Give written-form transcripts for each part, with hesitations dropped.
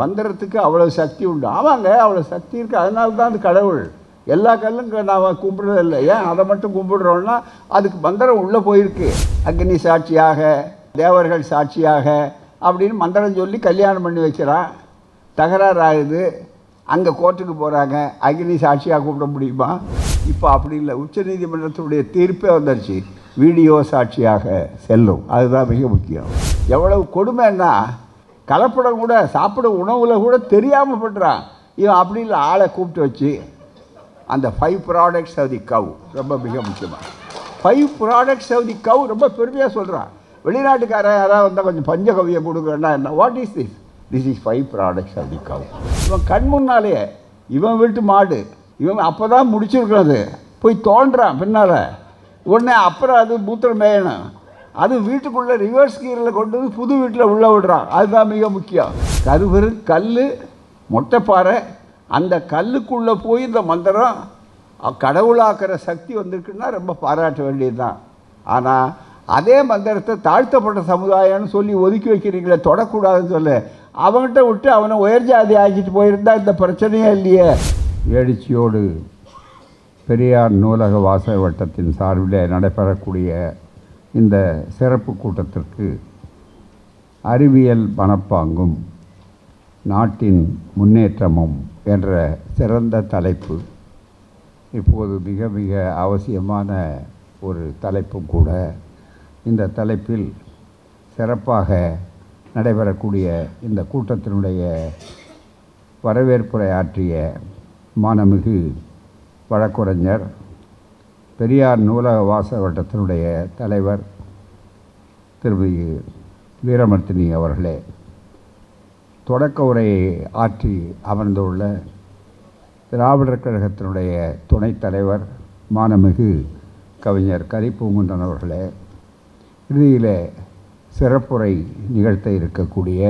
மந்திரத்துக்கு அவ்வளோ சக்தி உண்டு. ஆமாங்க, அவ்வளோ சக்தி இருக்குது. அதனால தான் அது கடவுள். எல்லா கல்லும் நாம் கும்பிட்றதில்லை. ஏன் அதை மட்டும் கும்பிடுறோன்னா அதுக்கு மந்திரம் உள்ளே போயிருக்கு. அக்னி சாட்சியாக, தேவர்கள் சாட்சியாக அப்படின்னு மந்திரம் சொல்லி கல்யாணம் பண்ணி வைக்கிறான். தகராறு ஆகுது, அங்கே கோர்ட்டுக்கு போகிறாங்க. அக்னி சாட்சியாக கூப்பிட முடியுமா? இப்போ அப்படி இல்லை. உச்சநீதிமன்றத்துடைய தீர்ப்பே வந்துடுச்சு, வீடியோ சாட்சியாக செல்லும். அதுதான் மிக முக்கியம். எவ்வளவு கொடுமைன்னா, கலப்படம் கூட சாப்பிட உணவில் கூட தெரியாமல் பண்ணுறான் இவன். அப்படி இல்லை, ஆளை கூப்பிட்டு வச்சு அந்த 5 ப்ராடக்ட்ஸ் ஆஃப் தி கவ், ரொம்ப மிக முக்கியமாக 5 ப்ராடக்ட்ஸ் ஆஃப் தி கவ் ரொம்ப பெருமையாக சொல்கிறான். வெளிநாட்டுக்காரன் யாராவது வந்தால் கொஞ்சம் பஞ்சகவியம் கொடுக்குறேன்னா என்ன, what is this? This is 5 products of the cow. இவன் கண் முன்னாலேயே இவன் வீட்டு மாடு, இவன் அப்போ தான் முடிச்சிருக்கிறது, போய் தோன்றான் பின்னால். உடனே அப்புறம் அது மூத்திரம் மேயணும், அது வீட்டுக்குள்ளே ரிவர்ஸ் கீரில் கொண்டு வந்து புது வீட்டில் உள்ளே விடுறான். அதுதான் மிக முக்கியம். கருவறு கல், மொட்டைப்பாறை, அந்த கல்லுக்குள்ளே போய் இந்த மந்திரம் கடவுளாக்குற சக்தி வந்திருக்குன்னா ரொம்ப பாராட்ட வேண்டியது தான். ஆனால் அதே மந்திரத்தை தாழ்த்தப்பட்ட சமுதாயம்னு சொல்லி ஒதுக்கி வைக்கிறீங்களே, தொடக்கூடாதுன்னு சொல்ல, அவன்கிட்ட விட்டு அவனை உயர்ஜாதி ஆக்கிட்டு போயிருந்தா இந்த பிரச்சனையே இல்லையே. எழுச்சியோடு பெரியார் நூலக வாசக வட்டத்தின் சார்பில் நடைபெறக்கூடிய இந்த சிறப்பு கூட்டத்திற்கு அறிவியல் மனப்பாங்கும் நாட்டின் முன்னேற்றமும் என்ற சிறந்த தலைப்பு இப்போது மிக மிக அவசியமான ஒரு தலைப்பும் கூட. இந்த தலைப்பில் சிறப்பாக நடைபெறக்கூடிய இந்த கூட்டத்தினுடைய வரவேற்புரை ஆற்றிய மாண்புமிகு வழக்குரைஞர், பெரியார் நூலக வாசக வட்டத்தினுடைய தலைவர் திருமதி வீரமர்த்தினி அவர்களே, தொடக்க உரையை ஆற்றி அமர்ந்துள்ள திராவிடர் கழகத்தினுடைய துணைத் தலைவர் மாண்புமிகு கவிஞர் கரிப்பூங்குன்றன் அவர்களே, இறுதியில் சிறப்புரை நிகழ்த்த இருக்கக்கூடிய,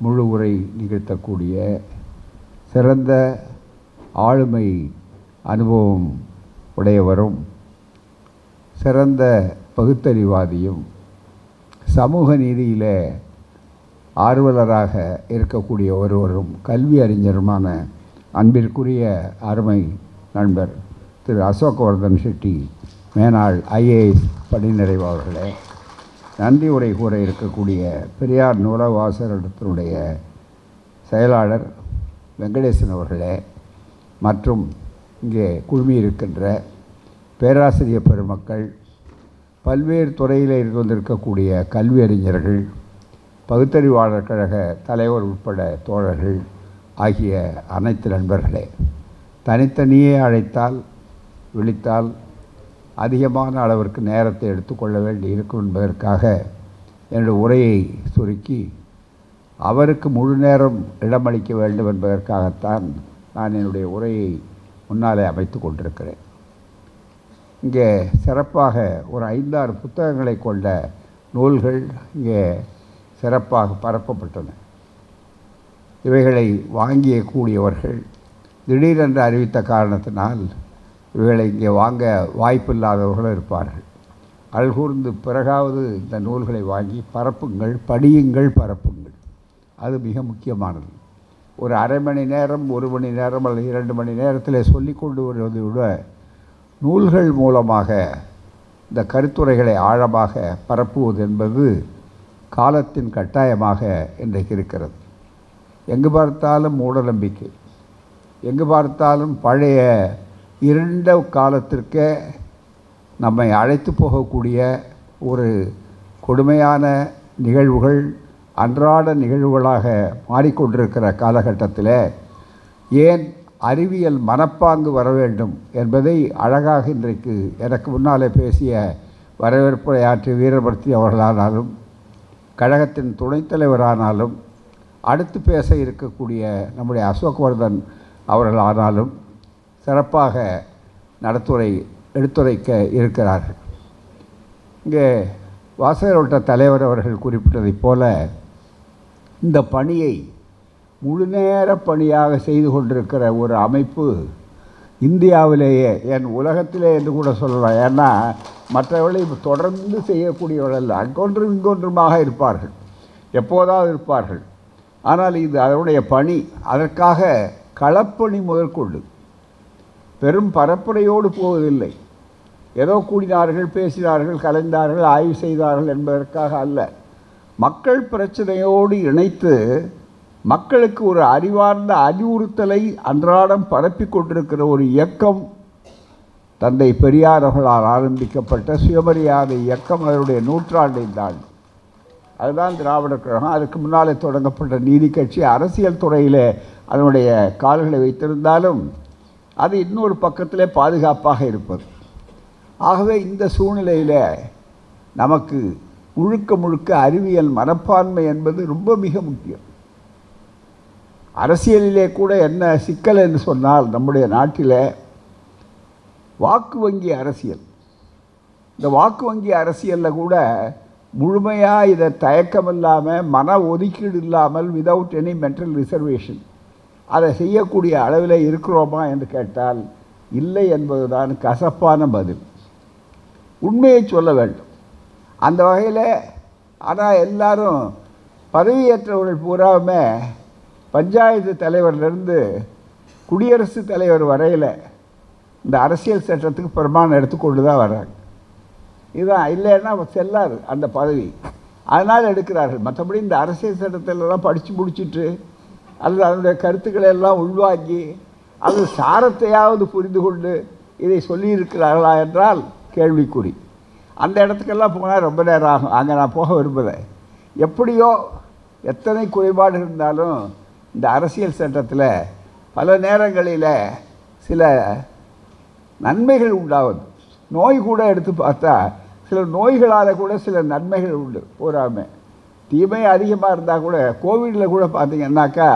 முழு உரை நிகழ்த்தக்கூடிய சிறந்த ஆளுமை அனுபவம் உடையவரும் சிறந்த பகுத்தறிவாதியும் சமூக நீதியில் ஆர்வலராக இருக்கக்கூடிய ஒருவரும் கல்வி அறிஞருமான அன்பிற்குரிய அருமை நண்பர் திரு அசோகவர்தன் ஷெட்டி மேனாள் ஐஏஎஸ் பணிநிறைவு அவர்களே, நன்றி உரை கூற இருக்கக்கூடிய பெரியார் நூலக வாசகத்தினுடைய செயலாளர் வெங்கடேசன் அவர்களே, மற்றும் இங்கே குழுமியிருக்கின்ற பேராசிரியர் பெருமக்கள், பல்வேறு துறையில் இருந்து வந்திருக்கக்கூடிய கல்வி அறிஞர்கள், பகுத்தறிவாளர் கழக தலைவர் உட்பட தோழர்கள் ஆகிய அனைத்து நண்பர்களே, தனித்தனியே அழைத்தால் விழித்தால் அதிகமான அளவிற்கு நேரத்தை எடுத்துக்கொள்ள வேண்டி இருக்கும் என்பதற்காக என்னுடைய உரையை சுருக்கி அவருக்கு முழு நேரம் இடமளிக்க வேண்டும் என்பதற்காகத்தான் நான் என்னுடைய உரையை முன்னாலே அமைத்து கொண்டிருக்கிறேன். இங்கே சிறப்பாக ஒரு 5-6 புத்தகங்களை கொண்ட நூல்கள் இங்கே சிறப்பாக பரப்பப்பட்டன. இவைகளை வாங்கிய கூடியவர்கள் திடீரென்று அறிவித்த காரணத்தினால் இவைகளை இங்கே வாங்க வாய்ப்பில்லாதவர்களும் இருப்பார்கள். அல்கூர்ந்து பிறகாவது இந்த நூல்களை வாங்கி பரப்புங்கள், படியுங்கள், பரப்புங்கள். அது மிக முக்கியமானது. ஒரு அரை மணி நேரம், 1 மணி நேரம் அல்லது 2 மணி நேரத்தில் சொல்லி கொண்டு வருவதை விட நூல்கள் மூலமாக இந்த கருத்துரைகளை ஆழமாக பரப்புவது என்பது காலத்தின் கட்டாயமாக இன்றைக்கு இருக்கிறது. எங்கு பார்த்தாலும் மூடநம்பிக்கை, எங்கு பார்த்தாலும் பழைய இருண்ட காலத்திற்கே நம்மை அழைத்து போகக்கூடிய ஒரு கொடுமையான நிகழ்வுகள் அன்றாட நிகழ்வுகளாக மாறிக்கொண்டிருக்கிற காலகட்டத்தில் ஏன் அறிவியல் மனப்பாங்கு வர வேண்டும் என்பதை அழகாக இன்றைக்கு எனக்கு முன்னாலே பேசிய வரவேற்புரை ஆற்றிய வீரமர்த்தி அவர்களானாலும், கழகத்தின் துணைத் தலைவரானாலும், அடுத்து பேச இருக்கக்கூடிய நம்முடைய அசோகவர்தன் அவர்களானாலும் சிறப்பாக எடுத்துரைக்க இருக்கிறார்கள். இங்கே வாசகர் வட்ட தலைவர் அவர்கள் குறிப்பிட்டதைப் போல இந்த பணியை முழு நேர பணியாக செய்து கொண்டிருக்கிற ஒரு அமைப்பு இந்தியாவிலேயே, என் உலகத்திலே என்று கூட சொல்லலாம். ஏன்னா மற்றவர்களை தொடர்ந்து செய்யக்கூடியவர்கள் அங்கொன்றும் இங்கொன்றுமாக இருப்பார்கள், எப்போதாவது இருப்பார்கள். ஆனால் இது அதனுடைய பணி. அதற்காக களப்பணி முதற்கொண்டு பெரும் பரப்புரையோடு போவதில்லை. ஏதோ கூடினார்கள், பேசினார்கள், கலைந்தார்கள், ஆய்வு செய்தார்கள் என்பதற்காக அல்ல. மக்கள் பிரச்சனையோடு இணைத்து மக்களுக்கு ஒரு அறிவார்ந்த அறிவுறுத்தலை அன்றாடம் பரப்பி கொண்டிருக்கிற ஒரு இயக்கம் தந்தை பெரியார் அவர்களால் ஆரம்பிக்கப்பட்ட சுயமரியாதை இயக்கம் அதனுடைய நூற்றாண்டை தாண்டி. அதுதான் திராவிடர் கழகம். அதுக்கு முன்னாலே தொடங்கப்பட்ட நீதி கட்சி அரசியல் துறையில் அதனுடைய கால்களை வைத்திருந்தாலும் அது இன்னொரு பக்கத்திலே பாதுகாப்பாக இருப்பது. ஆகவே இந்த சூழ்நிலையில் நமக்கு முழுக்க முழுக்க அறிவியல் மனப்பான்மை என்பது ரொம்ப மிக முக்கியம். அரசியலிலே கூட என்ன சிக்கல் என்று சொன்னால், நம்முடைய நாட்டில் வாக்கு வங்கி அரசியல். இந்த வாக்கு வங்கி அரசியலில் கூட முழுமையாக இதை தயக்கமில்லாமல், மன ஒதுக்கீடு இல்லாமல், விதவுட் எனி மென்டல் ரிசர்வேஷன் அதை செய்யக்கூடிய அளவில் இருக்கிறோமா என்று கேட்டால் இல்லை என்பதுதான் கசப்பான பதில். உண்மையை சொல்ல வேண்டும். அந்த வகையில் ஆனால் எல்லாரும் பதவியேற்றவர்கள் பூராவுமே பஞ்சாயத்து தலைவர்லேருந்து குடியரசுத் தலைவர் வரையில் இந்த அரசியல் சட்டத்துக்கு பிரமாணம் எடுத்துக்கொண்டு தான் வர்றாங்க. இதுதான், இல்லைன்னா செல்லாது அந்த பதவி. அதனால் எடுக்கிறார்கள். மற்றபடி இந்த அரசியல் சட்டத்திலெல்லாம் படித்து முடிச்சுட்டு அல்லது அதனுடைய கருத்துக்களை எல்லாம் உள்வாங்கி அது சாரத்தையாவது புரிந்து கொண்டு இதை சொல்லியிருக்கிறார்களா என்றால் கேள்விக்குறி. அந்த இடத்துக்கெல்லாம் போனால் ரொம்ப நேரம் ஆகும். அங்கே நான் போக விரும்பலை. எப்படியோ எத்தனை குறைபாடு இருந்தாலும் இந்த அரசியல் சட்டத்தில் பல நேரங்களில் சில நன்மைகள் உண்டாகுது. நோய் கூட எடுத்து பார்த்தா சில நோய்களால் கூட சில நன்மைகள் உண்டு. பூராமே தீமை அதிகமாக இருந்தால் கூட கோவிடில் கூட பார்த்திங்கன்னாக்கா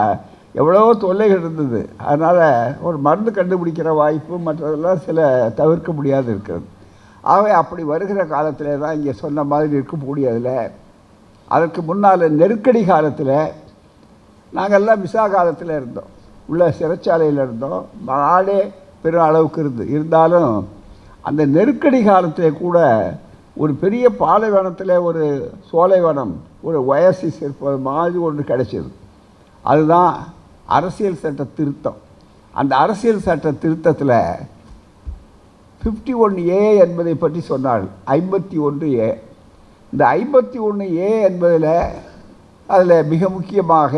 எவ்வளோ தொல்லைகள் இருந்தது. அதனால் ஒரு மருந்து கண்டுபிடிக்கிற வாய்ப்பு மற்றதெல்லாம் சில தவிர்க்க முடியாது இருக்கிறது. ஆகவே அப்படி வருகிற காலத்தில் தான் இங்கே சொன்ன மாதிரி இருக்கக்கூடியதில் அதற்கு முன்னால் நெருக்கடி காலத்தில் நாங்கள்லாம் விசா காலத்தில் இருந்தோம், உள்ள சிறைச்சாலையில் இருந்தோம். நாடே பெரும் அளவுக்கு இருந்தாலும் அந்த நெருக்கடி காலத்தில் கூட ஒரு பெரிய பாலைவனத்தில் ஒரு சோலைவனம், ஒரு ஒயசிஸ் இருப்பது மாதிரி ஒன்று கிடைச்சிது. அதுதான் அரசியல் சட்ட திருத்தம். அந்த அரசியல் சட்ட திருத்தத்தில் 51A என்பதை பற்றி சொன்னார்கள். 51A. இந்த 51A என்பதில் அதில் மிக முக்கியமாக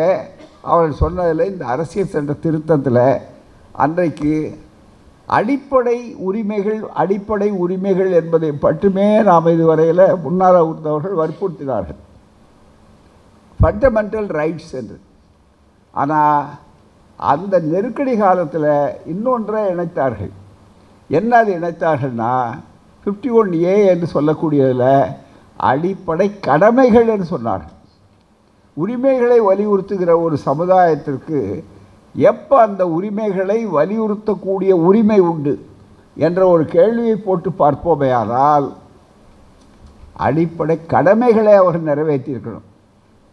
அவர்கள் சொன்னதில் இந்த அரசியல் சட்ட திருத்தத்தில் அன்றைக்கு அடிப்படை உரிமைகள் என்பதை மட்டுமே நாம் இதுவரையில் முன்னாள் அவர்கள் வற்புறுத்தினார்கள், ஃபண்டமெண்டல் ரைட்ஸ் என்று. ஆனால் அந்த நெருக்கடி காலத்தில் இன்னொன்றை இணைத்தார்கள். என்ன அது இணைத்தார்கள்னா 51A என்று சொல்லக்கூடியதில் அடிப்படை கடமைகள் என்று சொன்னார்கள். உரிமைகளை வலியுறுத்துகிற ஒரு சமுதாயத்திற்கு எப்போ அந்த உரிமைகளை வலியுறுத்தக்கூடிய உரிமை உண்டு என்ற ஒரு கேள்வியை போட்டு பார்ப்போமேயானால் அடிப்படை கடமைகளை அவர்கள் நிறைவேற்றியிருக்கணும்.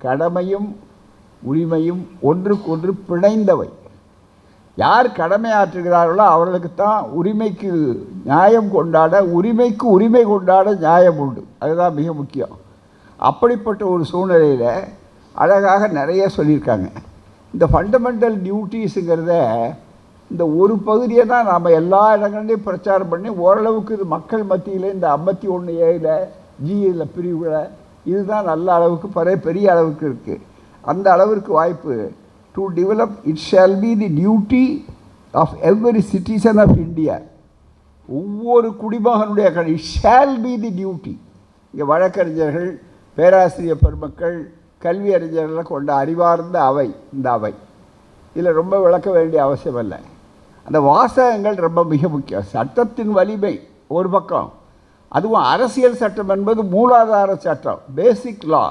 கடமையும் உரிமையும் ஒன்றுக்கொன்று பிணைந்தவை. யார் கடமையாற்றுகிறார்களோ அவர்களுக்குத்தான் உரிமைக்கு நியாயம் கொண்டாட, உரிமைக்கு உரிமை கொண்டாட நியாயம் உண்டு. அதுதான் மிக முக்கியம். அப்படிப்பட்ட ஒரு சூழ்நிலையில் அழகாக நிறைய சொல்லியிருக்காங்க. இந்த ஃபண்டமெண்டல் டியூட்டிஸுங்கிறத இந்த ஒரு பகுதியை தான் நாம் எல்லா இடங்கள்லையும் பிரச்சாரம் பண்ணி ஓரளவுக்கு இது மக்கள் மத்தியில் இந்த 51A ஜியில் பிரிவுகளை இதுதான் நல்ல அளவுக்கு பெரிய அளவுக்கு இருக்குது. அந்த அளவிற்கு வாய்ப்பு to develop it shall be the duty of every citizen of India. ஒவ்வொரு குடிமகனுடைய it shall be the duty. இங்கே வழக்கறிஞர்கள், பேராசிரியர் பெருமக்கள், கல்வி அறிஞர்கள் கொண்ட அறிவார்ந்த அவை இந்த அவை. இதில் ரொம்ப விளக்க வேண்டிய அவசியம் இல்லை. அந்த வாசகங்கள் ரொம்ப மிக முக்கியம். சட்டத்தின் வலிமை ஒரு பக்கம், அதுவும் அரசியல் சட்டம் என்பது மூலாதார சட்டம், பேசிக் லா.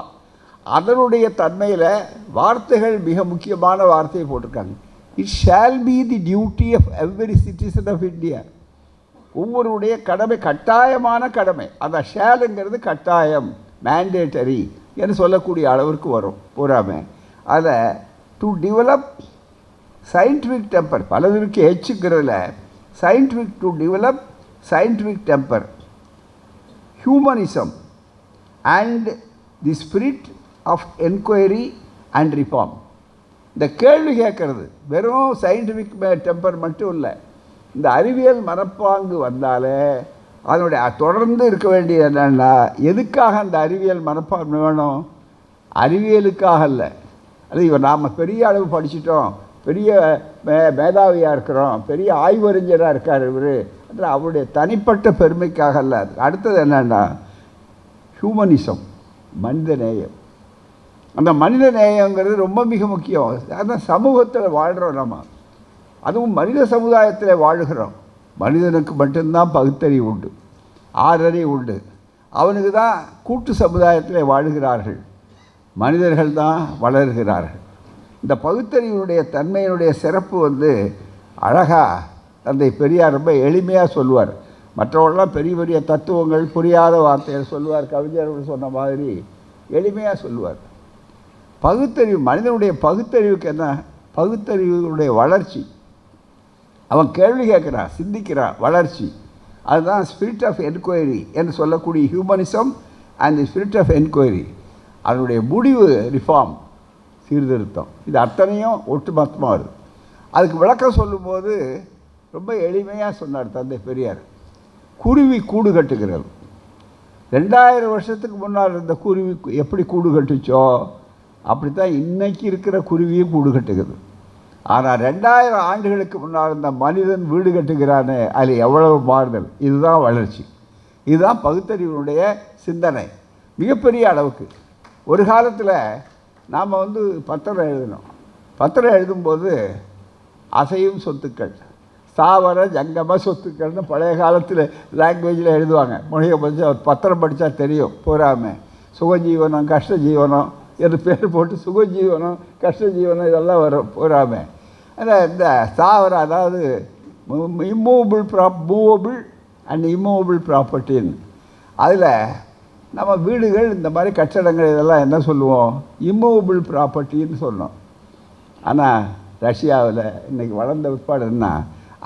அதனுடைய தன்மையில் வார்த்தைகள் மிக முக்கியமான வார்த்தையை போட்டிருக்காங்க. It shall be the duty of every citizen of India. ஒவ்வொருடைய கடமை, கட்டாயமான கடமை. அந்த ஷேலுங்கிறது கட்டாயம், மேண்டேட்டரி என்று சொல்லக்கூடிய அளவிற்கு வரும் பூராமே. அதில் டு டெவலப் சயின்டிஃபிக் டெம்பர், பலதற்கு ஹெச்சுக்கிறதுல scientific, to develop scientific temper, humanism and the spirit of enquiry and reform. இந்த கேள்வி கேட்கறது வெறும் சயின்டிஃபிக் டெம்பர் மட்டும் இல்லை. இந்த அறிவியல் மனப்பாங்கு வந்தாலே அதனுடைய தொடர்ந்து இருக்க வேண்டியது என்னென்னா, எதுக்காக அந்த அறிவியல் மனப்பான்மை வேணும்? அறிவியலுக்காக இல்லை. அது இவர் நாம் பெரிய அளவு படிச்சிட்டோம், பெரிய மேதாவியாக இருக்கிறோம், பெரிய ஆய்வறிஞராக இருக்கார் இவர், அவருடைய தனிப்பட்ட பெருமைக்காக அல்ல. அடுத்தது என்னென்னா ஹியூமனிசம், மனித நேயம். அந்த மனித நேயங்கிறது ரொம்ப மிக முக்கியம். அதான் சமூகத்தில் வாழ்கிறோம் நம்ம, அதுவும் மனித சமுதாயத்தில் வாழ்கிறோம். மனிதனுக்கு மட்டும்தான் பகுத்தறிவு உண்டு, ஆறறிவு உண்டு. அவனுக்கு தான் கூட்டு சமுதாயத்தில் வாழ்கிறார்கள், மனிதர்கள் தான் வளர்கிறார்கள். இந்த பகுத்தறிவுடைய தன்மையினுடைய சிறப்பு அழகாக தந்தை பெரியார் ரொம்ப எளிமையாக சொல்லுவார். மற்றவர்கள்லாம் பெரிய பெரிய தத்துவங்கள் புரியாத வார்த்தைகள் சொல்லுவார், கவிஞர்கள் சொன்ன மாதிரி எளிமையாக சொல்லுவார். பகுத்தறிவு, மனிதனுடைய பகுத்தறிவுக்கு என்ன? பகுத்தறிவுடைய வளர்ச்சி. அவன் கேள்வி கேட்குறான், சிந்திக்கிறான், வளர்ச்சி. அதுதான் ஸ்பிரிட் ஆஃப் என்கொயரி என்று சொல்லக்கூடிய humanism and the spirit of inquiry. அதனுடைய முடிவு ரிஃபார்ம், சீர்திருத்தம். இது அத்தனையும் ஒட்டுமொத்தமாக வருது. அதுக்கு விளக்கம் சொல்லும்போது ரொம்ப எளிமையாக சொன்னார் தந்தை பெரியார். குருவி கூடு கட்டுகிறது. 2000 வருஷத்துக்கு முன்னால் இருந்த குருவி எப்படி கூடு கட்டுச்சோ அப்படி தான் இன்றைக்கி இருக்கிற குருவியும் கூடு கட்டுகிறது. ஆனால் 2000 ஆண்டுகளுக்கு முன்னால் இருந்த மனிதன் வீடு கட்டுகிறானே, அதில் எவ்வளவு மாறுதல். இதுதான் வளர்ச்சி, இதுதான் பகுத்தறிவினுடைய சிந்தனை மிகப்பெரிய அளவுக்கு. ஒரு காலத்தில் நாம் பத்திரம் எழுதினோம். பத்திரம் எழுதும்போது அசையும் சொத்துக்கள், ஸ்தாவர ஜங்கம சொத்துக்கள்னு பழைய காலத்தில் லாங்குவேஜில் எழுதுவாங்க. மொழியை படித்தா ஒரு பத்திரம் படித்தா தெரியும் பூராமல். சுகஜீவனம் கஷ்ட ஜீவனம் என்று பேர் போட்டு சுகஜீவனம் கஷ்ட ஜீவனம் இதெல்லாம் வரும் பூராமல். இந்த ஸ்தாவரம், அதாவது மூவபிள் அண்ட் இம்மூவபிள் ப்ராப்பர்ட்டின்னு. அதில் நம்ம வீடுகள் இந்த மாதிரி கட்டடங்கள் இதெல்லாம் என்ன சொல்லுவோம்? இம்மூவபிள் ப்ராப்பர்ட்டின்னு சொன்னோம். ஆனால் ரஷ்யாவில் இன்றைக்கி வளர்ந்த பிற்பாடு என்ன,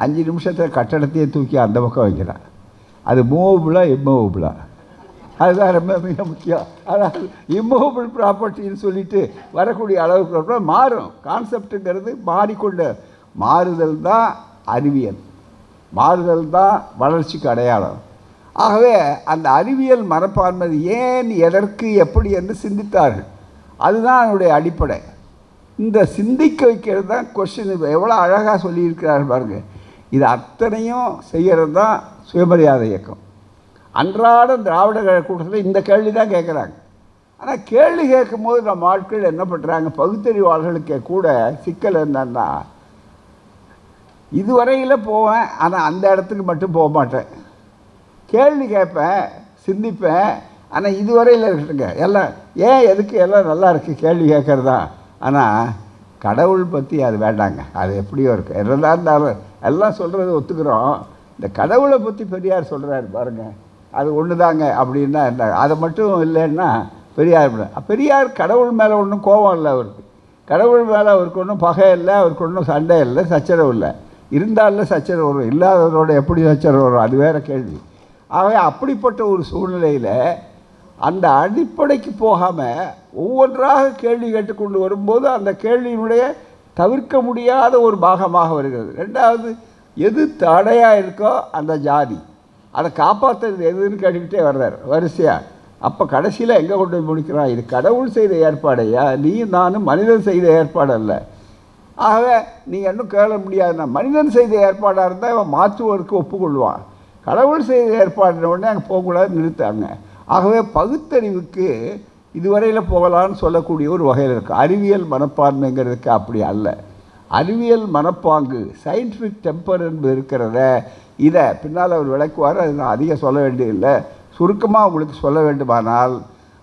5 நிமிஷத்தில் கட்டடத்தையே தூக்கி அந்த பக்கம் வைக்கிறான். அது மூவபிளா இம்மூவபிளா? அதுதான் ரொம்ப மிக முக்கியம். அதாவது இம்மூவபிள் ப்ராப்பர்ட்டின்னு சொல்லிட்டு வரக்கூடிய அளவுக்கு மாறும். கான்செப்டுங்கிறது மாறிக்கொண்டு, மாறுதல் தான் அறிவியல், மாறுதல் தான் வளர்ச்சிக்கு அடையாளம். ஆகவே அந்த அறிவியல் மனப்பான்மை ஏன், எதற்கு, எப்படி என்று சிந்தித்தார்கள். அதுதான் அதனுடைய அடிப்படை. இந்த சிந்திக்க வைக்கிறது தான் கொஸ்டின். எவ்வளோ அழகாக சொல்லியிருக்கிறார்கள் பாருங்கள். இது அத்தனையும் செய்கிறது தான் சுயமரியாதை இயக்கம். அன்றாட திராவிட கழக கூட்டத்தில் இந்த கேள்வி தான் கேட்குறாங்க. ஆனால் கேள்வி கேட்கும் போது நம்ம ஆட்கள் என்ன பண்ணுறாங்க, பகுத்தறிவாளர்களுக்கு கூட சிக்கல் என்னன்னா, இதுவரையில் போவேன் ஆனால் அந்த இடத்துக்கு மட்டும் போக மாட்டேன். கேள்வி கேட்பேன், சிந்திப்பேன், ஆனால் இதுவரையில் இருக்குங்க எல்லாம். ஏன் எதுக்கு எல்லாம் நல்லா இருக்குது கேள்வி கேட்குறதா. ஆனால் கடவுள் பற்றி அது வேண்டாங்க, அது எப்படியோ இருக்குது. எல்லாம் இருந்தாலும் எல்லாம் சொல்கிறது ஒத்துக்கிறோம். இந்த கடவுளை பற்றி பெரியார் சொல்கிறார் பாருங்கள், அது ஒன்று தாங்க அப்படின்னா என்ன, அதை மட்டும் இல்லைன்னா பெரியார் கடவுள் மேலே ஒன்றும் கோபம் இல்லை அவருக்கு. கடவுள் மேலே அவருக்கு ஒன்றும் பகை இல்லை, அவருக்கு ஒன்றும் சண்டை இல்லை, சச்சரவு இல்லை. இருந்தாலும் சச்சரவு வரும், இல்லாதவரோட எப்படி சச்சரவு வரும், அது வேறு கேள்வி. ஆகவே அப்படிப்பட்ட ஒரு சூழ்நிலையில் அந்த அடிப்படைக்கு போகாமல் ஒவ்வொன்றாக கேள்வி கேட்டுக்கொண்டு வரும்போது அந்த கேள்வியினுடைய தவிர்க்க முடியாத ஒரு பாகமாக வருகிறது. ரெண்டாவது, எது தடையாக இருக்கோ அந்த ஜாதி, அதை காப்பாற்றுறது எதுன்னு கேட்டுக்கிட்டே வர்றார் வரிசையாக. அப்போ கடைசியில் எங்கே கொண்டு போய் முடிக்கிறான், இது கடவுள் செய்த ஏற்பாடையா, நீ நானும் மனிதன் செய்த ஏற்பாடு அல்ல. ஆகவே நீங்கள் இன்னும் கேள முடியாதுன்னா, மனிதன் செய்த ஏற்பாடாக இருந்தால் அவன் மாற்றுவதற்கு ஒப்புக்கொள்வான். கடவுள் செய்த ஏற்பாடுன உடனே அங்கே போகக்கூடாது, நிறுத்தாங்க. ஆகவே பகுத்தறிவுக்கு இதுவரையில் போகலான்னு சொல்லக்கூடிய ஒரு வகையில் இருக்குது. அறிவியல் மனப்பான்மைங்கிறதுக்கு அப்படி அல்ல. அறிவியல் மனப்பாங்கு, சயின்டிஃபிக் டெம்பர் என்பது இருக்கிறத, இதை பின்னால் அவர் விளக்குவார். அது நான் அதிகம் சொல்ல வேண்டியதில்லை. சுருக்கமாக உங்களுக்கு சொல்ல வேண்டுமானால்,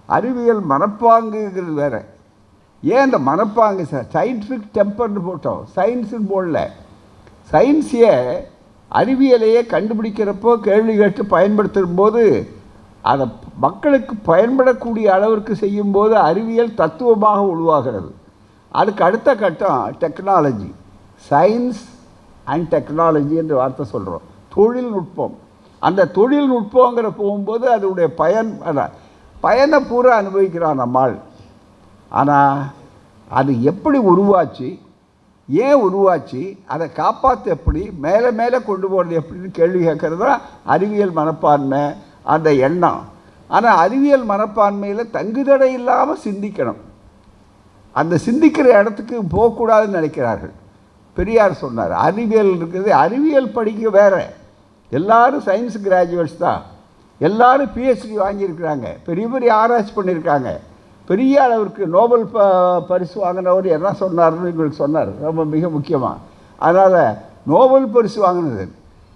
அறிவியல் மனப்பாங்குங்கிறது வேறு. ஏன் இந்த மனப்பாங்கு சயின்டிஃபிக் டெம்பர்னு போட்டோம், சயின்ஸுன்னு போடல. சயின்ஸையே அறிவியலையே கண்டுபிடிக்கிறப்போ கேள்வி கேட்டு பயன்படுத்தும் போது, அதை மக்களுக்கு பயன்படக்கூடிய அளவிற்கு செய்யும்போது அறிவியல் தத்துவமாக உருவாகிறது. அதுக்கு அடுத்த கட்டம் டெக்னாலஜி, சயின்ஸ் அண்ட் டெக்னாலஜி என்று வார்த்தை சொல்கிறோம், தொழில்நுட்பம். அந்த தொழில்நுட்பங்கிற போகும்போது அதனுடைய பயனை பூரா அனுபவிக்கிறான் நம்மால். ஆனால் அது எப்படி உருவாச்சு, ஏன் உருவாச்சு, அதை காப்பாற்ற எப்படி, மேலே மேலே கொண்டு போகிறது எப்படின்னு கேள்வி கேட்குறது தான் அறிவியல் மனப்பான்மை, அந்த எண்ணம். ஆனால் அறிவியல் மனப்பான்மையில் தங்குதடை இல்லாமல் சிந்திக்கணும். அந்த சிந்திக்கிற இடத்துக்கு போகக்கூடாதுன்னு நினைக்கிறார்கள். பெரியார் சொன்னார், அறிவியல் இருக்குது, அறிவியல் படிக்க வேறு. எல்லோரும் சயின்ஸ் கிராஜுவேட்ஸ் தான், எல்லோரும் பிஹெச்டி வாங்கியிருக்கிறாங்க, பெரிய பெரிய ஆராய்ச்சி பண்ணியிருக்காங்க. பெரிய அளவிற்கு நோபல் பரிசு வாங்கினவர் என்ன சொன்னார்னு எங்களுக்கு சொன்னார், ரொம்ப மிக முக்கியமாக. அதனால் நோபல் பரிசு வாங்கினது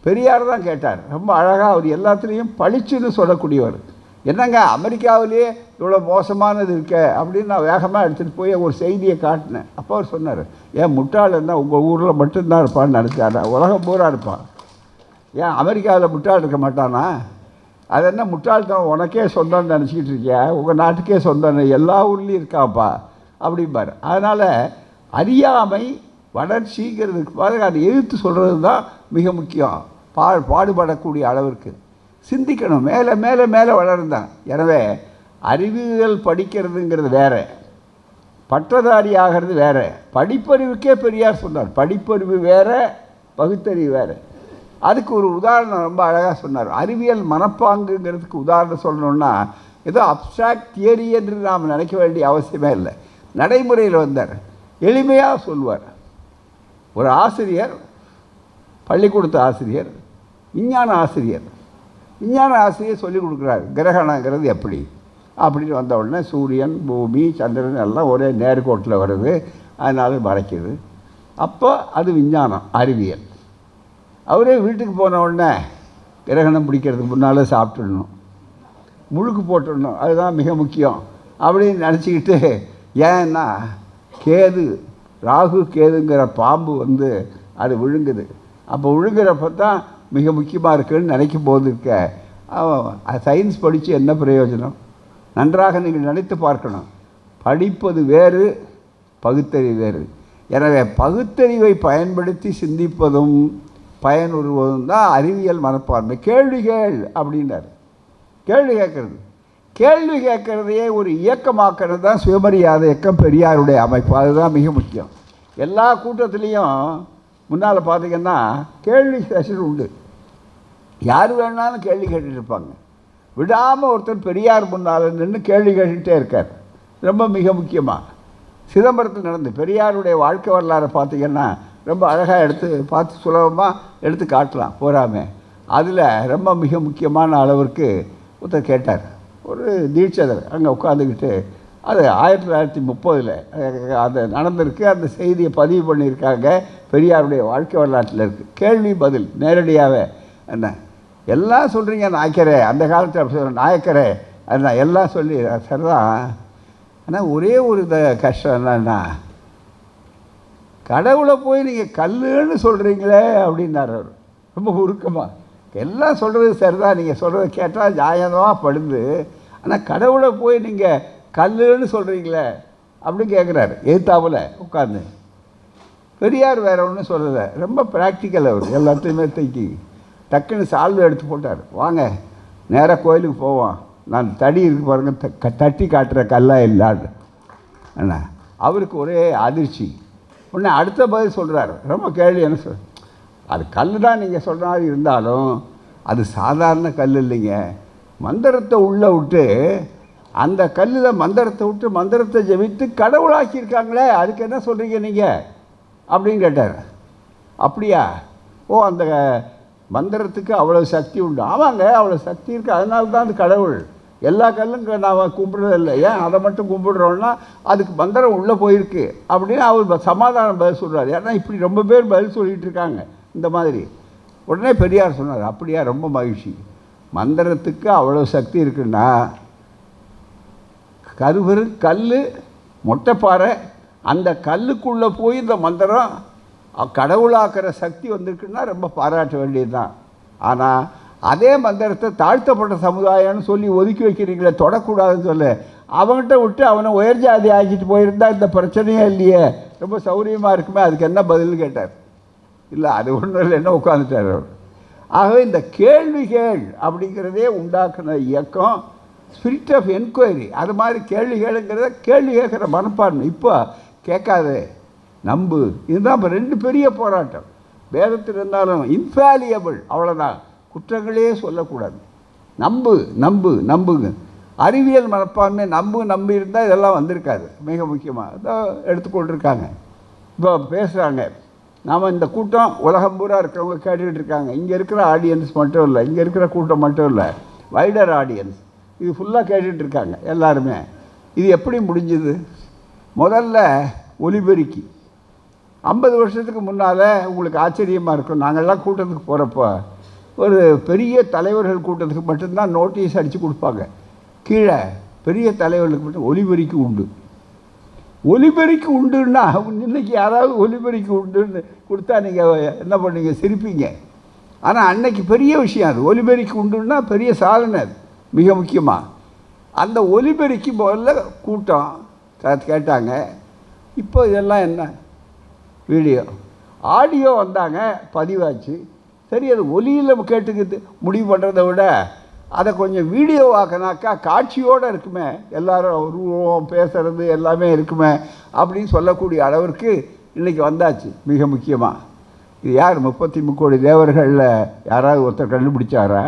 பெரியார் தான் கேட்டார். ரொம்ப அழகாக அவர் எல்லாத்துலேயும் பளிச்சுன்னு சொல்லக்கூடியவர். என்னங்க அமெரிக்காவிலேயே இவ்வளோ மோசமானது இருக்க அப்படின்னு நான் வேகமாக எடுத்துகிட்டு போய் ஒரு செய்தியை காட்டினேன். அப்போ அவர் சொன்னார், ஏன் முட்டாள் என்ன உங்கள் ஊரில் மட்டும்தான் இருப்பான்னு நினச்சாரா, உலகம் பூரா இருப்பான், ஏன் அமெரிக்காவில் முட்டாள் இருக்க மாட்டானா, அது என்ன முட்டாள்தனம் உனக்கே சொந்தம்னு நினச்சிக்கிட்டு இருக்கியா, உங்கள் நாட்டுக்கே சொந்தம் எல்லா ஊர்லேயும் இருக்காப்பா அப்படிம்பார். அதனால் அறியாமை வளர்ச்சிங்கிறதுக்கு பாருங்க, அதை எதிர்த்து சொல்கிறது தான் மிக முக்கியம். பாடுபடக்கூடிய அளவிற்கு சிந்திக்கணும், மேலே மேலே மேலே வளர்ந்தான். எனவே அறிவியல் படிக்கிறதுங்கிறது வேறு, பட்டதாரி ஆகிறது வேறு. படிப்பறிவுக்கே பெரியார் சொன்னார், படிப்பறிவு வேறு, பகுத்தறிவு வேறு. அதுக்கு ஒரு உதாரணம் ரொம்ப அழகாக சொன்னார். அறிவியல் மனப்பாங்குங்கிறதுக்கு உதாரணம் சொல்லணுன்னா ஏதோ அப்ட்ராக்ட் தியரி என்று நாம் நினைக்க வேண்டிய அவசியமே இல்லை. நடைமுறையில் வந்தார், எளிமையாக சொல்வார். ஒரு ஆசிரியர், பள்ளிக்கூடத்து ஆசிரியர், விஞ்ஞான ஆசிரியர் சொல்லிக் கொடுக்குறாரு, கிரகணங்கிறது எப்படி அப்படின்னு வந்த உடனே சூரியன், பூமி, சந்திரன் எல்லாம் ஒரே நேர்கோட்டில் வருது, அதனால மறைக்குது. அப்போ அது விஞ்ஞானம், அறிவியல். அவரே வீட்டுக்கு போன உடனே கிரகணம் பிடிக்கிறதுக்கு முன்னால் சாப்பிட்டுடணும், முழுக்கு போட்டுடணும், அதுதான் மிக முக்கியம் அப்படின்னு நினச்சிக்கிட்டு, ஏன்னா கேது, ராகு கேதுங்கிற பாம்பு அது விழுங்குது. அப்போ விழுங்குறப்ப தான் மிக முக்கியமாக இருக்குதுன்னு நினைக்கும் போது இருக்க சயின்ஸ் படித்து என்ன பிரயோஜனம்? நன்றாக நீங்கள் நினைத்து பார்க்கணும். படிப்பது வேறு, பகுத்தறிவு வேறு. எனவே பகுத்தறிவை பயன்படுத்தி சிந்திப்பதும் பயனுறுவதும் தான் அறிவியல் மனப்பான்மை. கேள்விகள் அப்படின்னார். கேள்வி கேட்குறதையே ஒரு இயக்கமாக்குறது தான் சுயமரியாதை இயக்கம், பெரியாருடைய அமைப்பு. அதுதான் மிக முக்கியம். எல்லா கூட்டத்துலேயும் முன்னால் பார்த்திங்கன்னா கேள்வி செஷன் உண்டு, யார் வேணாலும் கேள்வி கேட்டுட்டு இருப்பாங்க. விடாமல் ஒருத்தர் பெரியார் முன்னால் நின்று கேள்வி கேட்டுகிட்டே இருக்கார். ரொம்ப மிக முக்கியமாக சிதம்பரத்தில் நடந்து பெரியாருடைய வாழ்க்கை வரலாறு பார்த்திங்கன்னா ரொம்ப அழகாக எடுத்து பார்த்து சுலபமாக எடுத்து காட்டலாம் போகாமல். அதில் ரொம்ப மிக முக்கியமான அளவிற்கு ஒருத்தர் கேட்டார். ஒரு தீட்சிதர் அங்கே உட்காந்துக்கிட்டு, அது 1930 அது நடந்திருக்கு, அந்த செய்தியை பதிவு பண்ணியிருக்காங்க, பெரியாருடைய வாழ்க்கை வரலாற்றில் இருக்குது. கேள்வி பதில் நேரடியாகவே என்ன எல்லாம் சொல்கிறீங்க நாயக்கரே, அந்த காலத்தில் நாயக்கரே என்ன எல்லாம் சொல்லி சரிதான். ஆனால் ஒரே ஒரு கஷ்டம் என்னன்னா, கடவுளை போய் நீங்கள் கல்லுன்னு சொல்கிறீங்களே அப்படின்னார் அவர் ரொம்ப உருக்கமாக. எல்லாம் சொல்கிறது சரிதான், நீங்கள் சொல்கிறத கேட்டால் நியாயமாக படுது, ஆனால் கடவுளை போய் நீங்கள் கல்லுன்னு சொல்கிறீங்களே அப்படின்னு கேட்குறாரு எதிர்த்தாப்பில் உட்காந்து. பெரியார் வேறு ஒன்றும் சொல்லலை, ரொம்ப ப்ராக்டிக்கல் அவர். எல்லாத்தையுமே தூக்கி டக்குன்னு சால்வை எடுத்து போட்டார். வாங்க நேராக கோயிலுக்கு போவோம், நான் தடி இருக்கு பாருங்கள், தட்டி காட்டுற கல்லாக இல்லாது என்ன. அவருக்கு ஒரே அதிர்ச்சி. உடனே அடுத்த பதில் சொல்கிறார், ரொம்ப கேள்வி என்ன சொல், அது கல் தான் நீங்கள் சொல்கிற மாதிரி இருந்தாலும் அது சாதாரண கல் இல்லைங்க, மந்திரத்தை உள்ளே விட்டு அந்த கல்லில் மந்திரத்தை விட்டு மந்திரத்தை ஜெபித்து கடவுளாக்கியிருக்காங்களே, அதுக்கு என்ன சொல்கிறீங்க நீங்கள் அப்படின்னு கேட்டார். அப்படியா, ஓ அந்த மந்திரத்துக்கு அவ்வளோ சக்தி உண்டு. ஆமாங்க அவ்வளோ சக்தி இருக்குது, அதனால தான் அது கடவுள். எல்லா கல்லும் நாம் கும்பிட்றதில்லை, ஏன் அதை மட்டும் கும்பிடுறோன்னா அதுக்கு மந்திரம் உள்ளே போயிருக்கு அப்படின்னு அவர் சமாதானம் பதில் சொல்கிறார். ஏன்னா இப்படி ரொம்ப பேர் பதில் சொல்லிகிட்டு இருக்காங்க இந்த மாதிரி. உடனே பெரியார் சொன்னார், அப்படியா, ரொம்ப மகிழ்ச்சி, மந்திரத்துக்கு அவ்வளோ சக்தி இருக்குன்னா கருவறு கல் மொட்டைப்பாறை, அந்த கல்லுக்குள்ளே போய் இந்த மந்திரம் கடவுளாக்குற சக்தி வந்திருக்குன்னா ரொம்ப பாராட்ட வேண்டியது தான். ஆனால் அதே மந்திரத்தை தாழ்த்தப்பட்ட சமுதாயம்னு சொல்லி ஒதுக்கி வைக்கிறீங்களே, தொடக்கூடாதுன்னு சொல்ல, அவன்கிட்ட விட்டு அவனை உயர் ஜாதி ஆக்கிட்டு போயிருந்தா இந்த பிரச்சனையே இல்லையே, ரொம்ப சௌரியமாக இருக்குமே, அதுக்கு என்ன பதில்னு கேட்டார். இல்லை அது ஒன்றும் இல்லை, என்ன உட்காந்துட்டார் அவர். ஆகவே இந்த கேள்விகள் அப்படிங்கிறதே உண்டாக்குன இயக்கம் ஸ்பிரிட் ஆஃப் என்கொயரி. அது மாதிரி கேள்வி கேளுங்கிறத கேள்வி கேட்குற மனப்பான்மை. இப்போ கேட்காது, நம்பு. இதுதான் இப்போ 2 பெரிய போராட்டம். வேதத்தில் இருந்தாலும் இன்ஃபாலியபிள், அவ்வளோதான். குற்றங்களே சொல்லக்கூடாது. நம்பு நம்பு நம்புங்க. அறிவியல் மனப்பான்மை நம்பி இருந்தால் இதெல்லாம் வந்திருக்காது. மிக முக்கியமாக இதான் எடுத்துக்கொண்டிருக்காங்க. இப்போ பேசுகிறாங்க. நாம் இந்த கூட்டம் உலகம் பூரா இருக்கிறவங்க கேட்டுக்கிட்டு இருக்காங்க. இங்கே இருக்கிற ஆடியன்ஸ் மட்டும் இல்லை, இங்கே இருக்கிற கூட்டம் மட்டும் இல்லை, வைடர் ஆடியன்ஸ் இது ஃபுல்லாக கேட்டுக்கிட்டு இருக்காங்க எல்லாருமே. இது எப்படி முடிஞ்சுது? முதல்ல ஒலிபெருக்கி 50 வருஷத்துக்கு முன்னால் உங்களுக்கு ஆச்சரியமாக இருக்கும். நாங்கள்லாம் கூட்டத்துக்கு போகிறப்போ ஒரு பெரிய தலைவர்கள் கூட்டத்துக்கு மட்டும்தான் நோட்டீஸ் அடித்து கொடுப்பாங்க. கீழே பெரிய தலைவர்களுக்கு மட்டும் ஒலிபெருக்கி உண்டு. ஒலிபெருக்கி உண்டுன்னா இன்றைக்கி யாராவது ஒலிபெருக்கி உண்டுன்னு கொடுத்தா நீங்கள் என்ன பண்ணுவீங்க? சிரிப்பீங்க. ஆனால் அன்னைக்கு பெரிய விஷயம் அது. ஒலிபெருக்கி உண்டுன்னா பெரிய சாதனை அது. மிக முக்கியமாக அந்த ஒலிபெருக்கி முதல்ல கூட்டம் கேட்டாங்க. இப்போ இதெல்லாம் என்ன? வீடியோ ஆடியோ வந்தாங்க, பதிவாச்சு. சரி, அது ஒலியில் கேட்டுக்கிட்டு முடிவு பண்ணுறதை விட அதை கொஞ்சம் வீடியோ ஆக்கினாக்கா காட்சியோடு இருக்குமே, எல்லாரும் உருவம் பேசுகிறது எல்லாமே இருக்குமே அப்படின்னு சொல்லக்கூடிய அளவிற்கு இன்றைக்கி வந்தாச்சு. மிக முக்கியமாக இது யார் 33 கோடி தேவர்களில் யாராவது ஒருத்தர் கண்டுபிடிச்சாரா?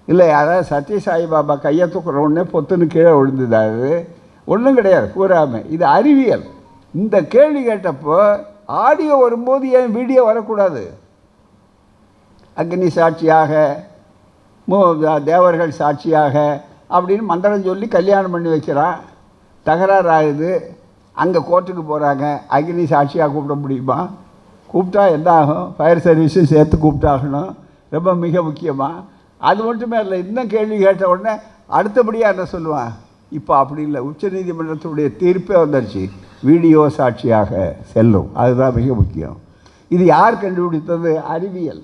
இல்லை யாராவது சத்யசாயி பாபா கையை தூக்குற உடனே பொத்துன்னு கீழே விழுந்ததா? அது ஒன்றும் கிடையாது. கூறாமல் இது அறிவியல். இந்த கேள்வி கேட்டப்போ ஆடியோ வரும்போது ஏன் வீடியோ வரக்கூடாது? அக்னி சாட்சியாக, தேவர்கள் சாட்சியாக அப்படின்னு மந்திரம் சொல்லி கல்யாணம் பண்ணி வைக்கிறான். தகராறு ஆகுது, அங்கே கோர்ட்டுக்கு போகிறாங்க. அக்னி சாட்சியாக கூப்பிட முடியுமா? கூப்பிட்டா என்ன ஆகும்? ஃபயர் சர்வீஸும் சேர்த்து கூப்பிட்டாகணும். ரொம்ப மிக முக்கியமாக அது மட்டுமே இல்லை. இன்னும் கேள்வி கேட்ட உடனே அடுத்தபடியாக என்ன சொல்லுவான்? இப்போ அப்படி இல்லை. உச்சநீதிமன்றத்துடைய தீர்ப்பே வந்துடுச்சு, வீடியோ சாட்சியாக செல்லும். அதுதான் மிக முக்கியம். இது யார் கண்டுபிடித்தது? அறிவியல்.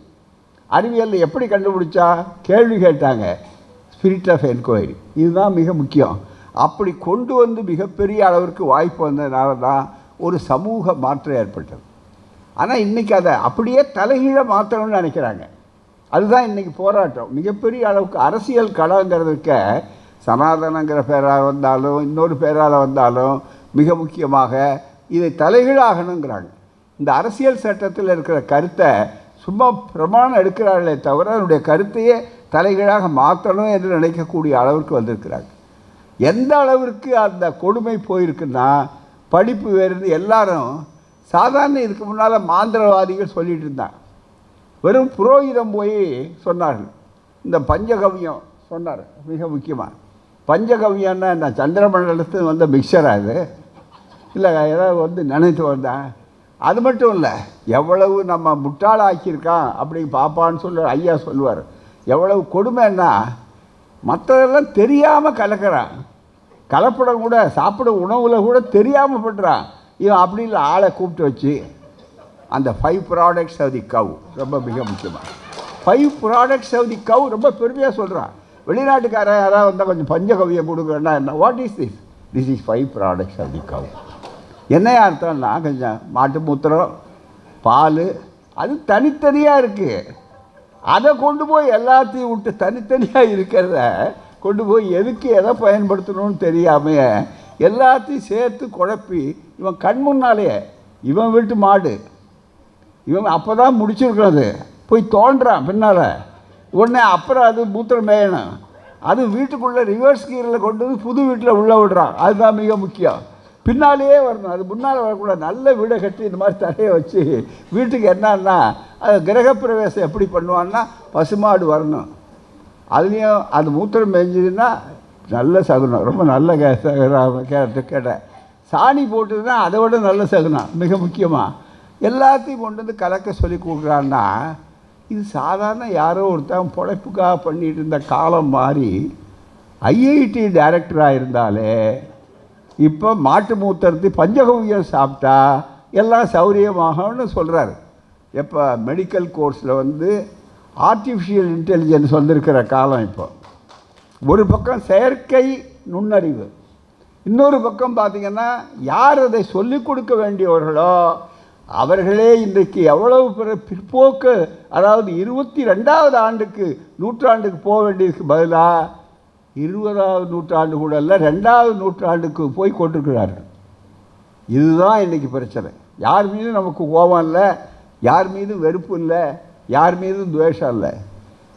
அறிவியலில் எப்படி கண்டுபிடிச்சா? கேள்வி கேட்டாங்க, ஸ்பிரிட் ஆஃப் என்கொயரி. இதுதான் மிக முக்கியம். அப்படி கொண்டு வந்து மிகப்பெரிய அளவிற்கு வாய்ப்பு வந்ததுனால தான் ஒரு சமூக மாற்றம் ஏற்பட்டது. ஆனால் இன்றைக்கி அதை அப்படியே தலைகீழ மாற்றணும்னு நினைக்கிறாங்க. அதுதான் இன்றைக்கி போராட்டம். மிகப்பெரிய அளவுக்கு அரசியல் களங்கிறதுக்க சனாதனங்கிற பேரால் வந்தாலும் இன்னொரு பேரால் வந்தாலும் மிக முக்கியமாக இதை தலைகீழாகணுங்கிறாங்க. இந்த அரசியல் சட்டத்தில் இருக்கிற கருத்தை சும்மா பிரமாணம் எடுக்கிறார்களே தவிர அதனுடைய கருத்தையே தலைகீழாக மாற்றணும் என்று நினைக்கக்கூடிய அளவிற்கு வந்திருக்கிறாங்க. எந்த அளவிற்கு அந்த கொடுமை போயிருக்குன்னா, படிப்பு வேறு. எல்லாரும் சாதாரண இதுக்கு முன்னால் மாந்திரவாதிகள் சொல்லிகிட்டு இருந்தாங்க. வெறும் புரோகிதம் போய் சொன்னார்கள். இந்த பஞ்சகவியம் சொன்னார். மிக முக்கியமாக பஞ்சகவியம்னா என்ன? சந்திரமண்டலத்து வந்த மிக்சராக இது இல்லை, ஏதாவது நினைத்து வந்தேன். அது மட்டும் இல்லை, எவ்வளவு நம்ம முட்டாளாக்கியிருக்கான் அப்படி பாப்பான்னு ஐயா சொல்லுவார். எவ்வளவு கொடுமைன்னா, மற்றதெல்லாம் தெரியாமல் கலக்கிறான். கலப்படம் கூட சாப்பிட உணவில் கூட தெரியாமல் பண்ணுறான். இவன் அப்படி இல்லை, ஆளை கூப்பிட்டு வச்சு அந்த 5 ப்ராடக்ட்ஸ் ஆஃப் தி கவ், ரொம்ப மிக முக்கியமாக 5 ப்ராடக்ட்ஸ் ஆஃப் தி கவ் ரொம்ப பெருமையாக சொல்கிறான். வெளிநாட்டுக்காரன் யாராவது வந்தால் கொஞ்சம் பஞ்சகவியம் கொடுக்குறேன்னா என்ன? What is this? This is 5 products of the cow. என்ன அர்த்தம்னா, கொஞ்சம் மாட்டு மூத்திரம், பால், அது தனித்தனியாக இருக்குது. அதை கொண்டு போய் எல்லாத்தையும் விட்டு தனித்தனியாக இருக்கிறத கொண்டு போய் எதுக்கு எதை பயன்படுத்தணும்னு தெரியாமல் எல்லாத்தையும் சேர்த்து குழப்பி இவன் கண் முன்னாலே, இவன் வீட்டு மாடு, இவன் அப்போ தான் முடிச்சிருக்கிறது, போய் தோன்றான் பின்னால். உடனே அப்புறம் அது மூத்திரம் மேயணும். அது வீட்டுக்குள்ளே ரிவர்ஸ் கீரில் கொண்டு வந்து புது வீட்டில் உள்ளே விடுறான். அதுதான் மிக முக்கியம். பின்னாலேயே வரணும், அது முன்னால் வரக்கூடாது. நல்ல வீடை கட்டி இந்த மாதிரி தரையை வச்சு வீட்டுக்கு என்னன்னா, அது கிரகப்பிரவேசம் எப்படி பண்ணுவான்னா, பசுமாடு வரணும். அதுலேயும் அது மூத்திரம் மேய்ஞ்சதுன்னா நல்ல சகுனம், ரொம்ப நல்ல கேட்டேன். சாணி போட்டுதுன்னா அதை விட நல்ல சகுனம். மிக முக்கியமாக எல்லாத்தையும் கொண்டு வந்து கலக்க சொல்லி கொடுக்குறான்னா, இது சாதாரண யாரோ ஒருத்தன் பொழைப்புக்காக பண்ணிகிட்டு இருந்த காலம் மாறி ஐஐடி டைரக்டராக இருந்தாலே இப்போ மாட்டு மூத்திரத்து பஞ்சகவியம் சாப்பிட்டா எல்லாம் சௌரியமாகும்னு சொல்கிறார். எப்போ மெடிக்கல் கோர்ஸில் ஆர்டிஃபிஷியல் இன்டெலிஜென்ஸ் வந்திருக்கிற காலம். இப்போ ஒரு பக்கம் செயற்கை நுண்ணறிவு, இன்னொரு பக்கம் பார்த்திங்கன்னா யார் அதை சொல்லிக் கொடுக்க வேண்டியவர்களோ அவர்களே இன்றைக்கு எவ்வளவு பிற்போக்கு, அதாவது 22வது நூற்றாண்டுக்கு போக வேண்டியதுக்கு பதிலாக 20வது நூற்றாண்டு கூட இல்லை 2வது நூற்றாண்டுக்கு போய் கொண்டிருக்கிறார்கள். இதுதான் இன்றைக்கி பிரச்சனை. யார் மீதும் நமக்கு கோபம் இல்லை, யார் மீதும் வெறுப்பு இல்லை, யார் மீதும் துவேஷம் இல்லை.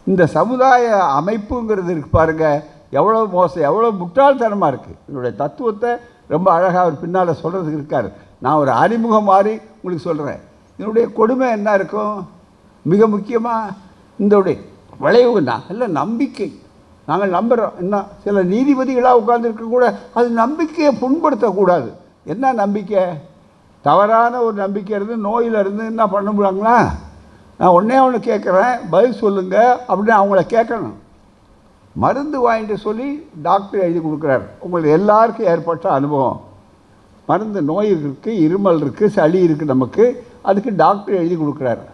இந்த சமுதாய அமைப்புங்கிறது இருக்குது பாருங்கள், எவ்வளோ மோசம், எவ்வளோ முட்டாள்தனமாக இருக்குது. என்னுடைய தத்துவத்தை ரொம்ப அழகாக அவர் பின்னால் சொல்கிறதுக்கு இருக்கார். நான் ஒரு அறிமுகம் மாதிரி உங்களுக்கு சொல்கிறேன். இதனுடைய கொடுமை என்ன இருக்கும்? மிக முக்கியமாக இதனுடைய விளைவு நல்ல நம்பிக்கை. நாங்கள் நம்புகிறோம். என்ன சில நீதிபதிகளாக உட்கார்ந்துருக்க கூட அது நம்பிக்கையை புண்படுத்தக்கூடாது. என்ன நம்பிக்கை? தவறான ஒரு நம்பிக்கை இருந்து நோயில் இருந்து என்ன பண்ண முடியாங்களா? நான் ஒன்று கேட்குறேன், பதில் சொல்லுங்கள் அப்படின்னு அவங்கள கேட்கணும். மருந்து வாங்கிட்டு சொல்லி டாக்டர் எழுதி கொடுக்குறாரு. உங்களுக்கு எல்லாருக்கும் ஏற்பட்ட அனுபவம். மருந்து நோய் இருக்குது, இருமல் இருக்குது, சளி இருக்குது, நமக்கு அதுக்கு டாக்டர் எழுதி கொடுக்குறாரு.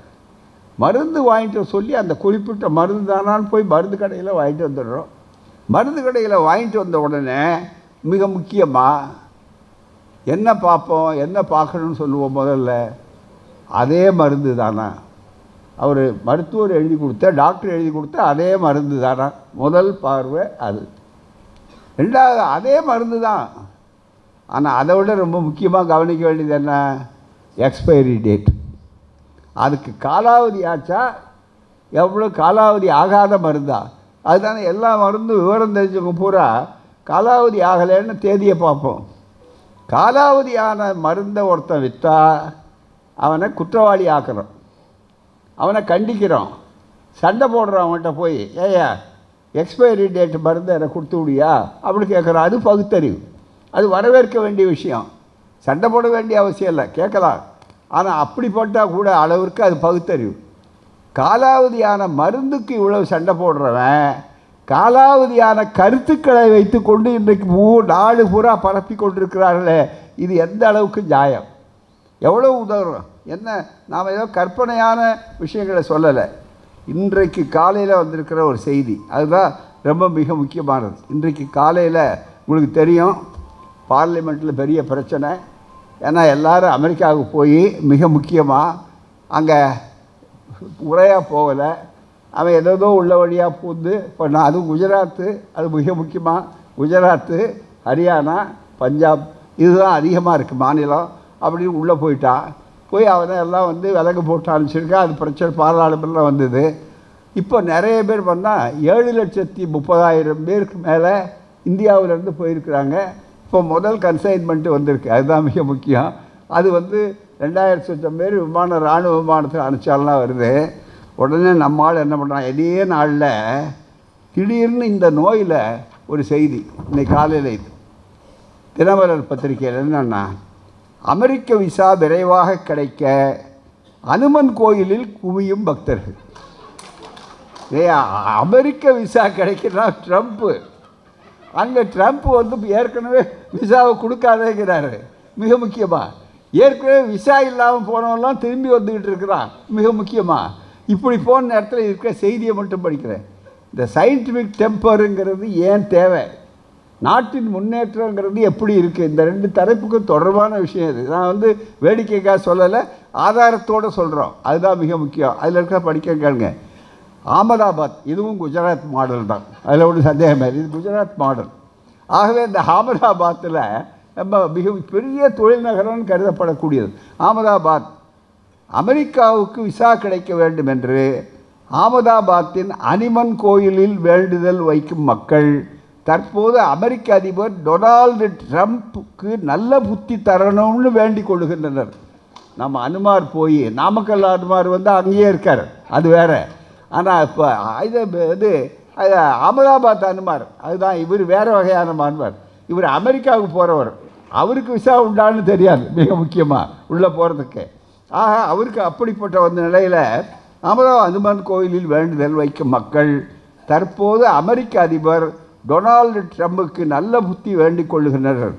மருந்து வாங்கிட்டு சொல்லி அந்த குறிப்பிட்ட மருந்து தானான்னு போய் மருந்து கடையில் வாங்கிட்டு வந்துடுறோம். மருந்து கடையில் வாங்கிட்டு வந்த உடனே மிக முக்கியமாக என்ன பார்ப்போம், என்ன பார்க்கணும்னு சொல்லுவோம். முதல்ல அதே மருந்து தானா, அவர் மருத்துவர் எழுதி கொடுத்த, டாக்டர் எழுதி கொடுத்த அதே மருந்து தானா, முதல் பார்வை அது. ரெண்டாவது அதே மருந்து தான், ஆனால் அதை விட ரொம்ப முக்கியமாக கவனிக்க வேண்டியது என்ன? Expiry date. அதுக்கு காலாவதி ஆச்சா, எவ்வளோ காலாவதி ஆகாத மருந்தா? அதுதானே எல்லா மருந்தும் விவரம் தெரிஞ்சவங்க பூரா காலாவதி ஆகலைன்னு தேதியை பார்ப்போம். காலாவதியான மருந்தை ஒருத்தன் விற்றா அவனை குற்றவாளி ஆக்கிறோம், அவனை கண்டிக்கிறோம், சண்டை போடுறோம் அவன்கிட்ட போய், ஏயா எக்ஸ்பைரி டேட் மருந்து எனக்கு கொடுத்து விடியா அப்படின்னு கேட்குறான். அது பகுத்தறிவு, அது வரவேற்க வேண்டிய விஷயம். சண்டை போட வேண்டிய அவசியம் இல்லை, கேட்கலாம். ஆனால் அப்படிப்பட்டால் கூட அளவிற்கு அது பகுத்தறிவு. காலாவதியான மருந்துக்கு இவ்வளவு சண்டை போடுறவன் காலாவதியான கருத்துக்களை வைத்து கொண்டு இன்றைக்கு நாடு பூரா பரப்பி கொண்டிருக்கிறார்களே, இது எந்த அளவுக்கு நியாயம்? எவ்வளோ உதவும்? என்ன, நாம் ஏதோ கற்பனையான விஷயங்களை சொல்லலை. இன்றைக்கு காலையில் வந்திருக்கிற ஒரு செய்தி, அதுதான் ரொம்ப மிக முக்கியமானது. இன்றைக்கு காலையில் உங்களுக்கு தெரியும், பார்லிமெண்ட்டில் பெரிய பிரச்சனை. ஏன்னா எல்லோரும் அமெரிக்காவுக்கு போய் மிக முக்கியமாக அங்கே உரையாக போகலை. அவன் ஏதோ உள்ள வழியாக பூந்து இப்போ நான் அதுவும் குஜராத்து, அது மிக முக்கியமாக குஜராத்து, ஹரியானா, பஞ்சாப் இதுதான் அதிகமாக இருக்குது மாநிலம். அப்படின்னு உள்ளே போயிட்டான். போய் அவனை எல்லாம் வந்து விலங்கு போட்டு அனுப்பிச்சிருக்கா. அது பிரச்சனை பாராளுமன்றம் வந்தது. இப்போ நிறைய பேர் பண்ணால் 7,30,000 பேருக்கு மேலே இந்தியாவிலேருந்து போயிருக்கிறாங்க. இப்போ முதல் கன்சைன்மெண்ட்டு வந்திருக்கு, அதுதான் மிக முக்கியம். அது வந்து 2,000 சொச்சம் பேர் விமானம், இராணுவ விமானத்தில் அனுப்பிச்சாலாம் வருது. உடனே நம்மால் என்ன பண்ணுறான், இதே நாளில் திடீர்னு இந்த நோயில் ஒரு செய்தி இன்னைக்கு காலையில் இது தினமலர் பத்திரிகையில் என்னென்னா, அமெரிக்க விசா விரைவாக கிடைக்க அனுமன் கோயிலில் குவியும் பக்தர்கள். அமெரிக்க விசா கிடைக்கிறா ட்ரம்ப்பு, அங்கே ட்ரம்ப் வந்து ஏற்கனவே விசாவை கொடுக்காதேங்கிறாரு. மிக முக்கியமாக ஏற்கனவே விசா இல்லாமல் போனவெல்லாம் திரும்பி வந்துக்கிட்டு இருக்கிறான். மிக முக்கியமாக இப்படி போன நேரத்தில் இருக்கிற செய்தியை மட்டும் படிக்கிறேன். இந்த சயின்டிஃபிக் டெம்பருங்கிறது ஏன் தேவை, நாட்டின் முன்னேற்றங்கிறது எப்படி இருக்குது, இந்த ரெண்டு தரப்புக்கும் தொடர்பான விஷயம் இது. நான் வந்து வேடிக்கைக்காக சொல்லலை, ஆதாரத்தோடு சொல்கிறோம். அதுதான் மிக முக்கியம். அதில் இருக்கிற படிக்க கேளுங்க. அகமதாபாத், இதுவும் குஜராத் மாடல் தான், அதில் ஒன்றும் சந்தேகம் இல்லை, இது குஜராத் மாடல். ஆகவே இந்த அகமதாபாத்தில் நம்ம மிக பெரிய தொழில் நகரம்னு கருதப்படக்கூடியது அகமதாபாத். அமெரிக்காவுக்கு விசா கிடைக்க வேண்டும் என்று அகமதாபாத்தின் அனிமன் கோயிலில் வேண்டுதல் வைக்கும் மக்கள் தற்போது அமெரிக்க அதிபர் டொனால்டு ட்ரம்ப்புக்கு நல்ல புத்தி தரணும்னு வேண்டிக் கொள்கின்றனர். நம்ம அனுமார் போய், நாமக்கல் அனுமார் வந்து அங்கேயே இருக்கார், அது வேறு. ஆனால் இப்போ இது அகமதாபாத் அனுமார், அதுதான் இவர் வேறு வகையான அனுமார். இவர் அமெரிக்காவுக்கு போகிறவர், அவருக்கு விசா உண்டான்னு தெரியாது மிக முக்கியமாக உள்ளே போகிறதுக்கு. ஆக அவருக்கு அப்படிப்பட்ட வந்த நிலையில் அகமதாபாத் அனுமன் கோயிலில் வேண்டுதல் வைக்கும் மக்கள் தற்போது அமெரிக்க அதிபர் டொனால்டு ட்ரம்புக்கு நல்ல புத்தி வேண்டிக் கொள்ளுகின்றனர்.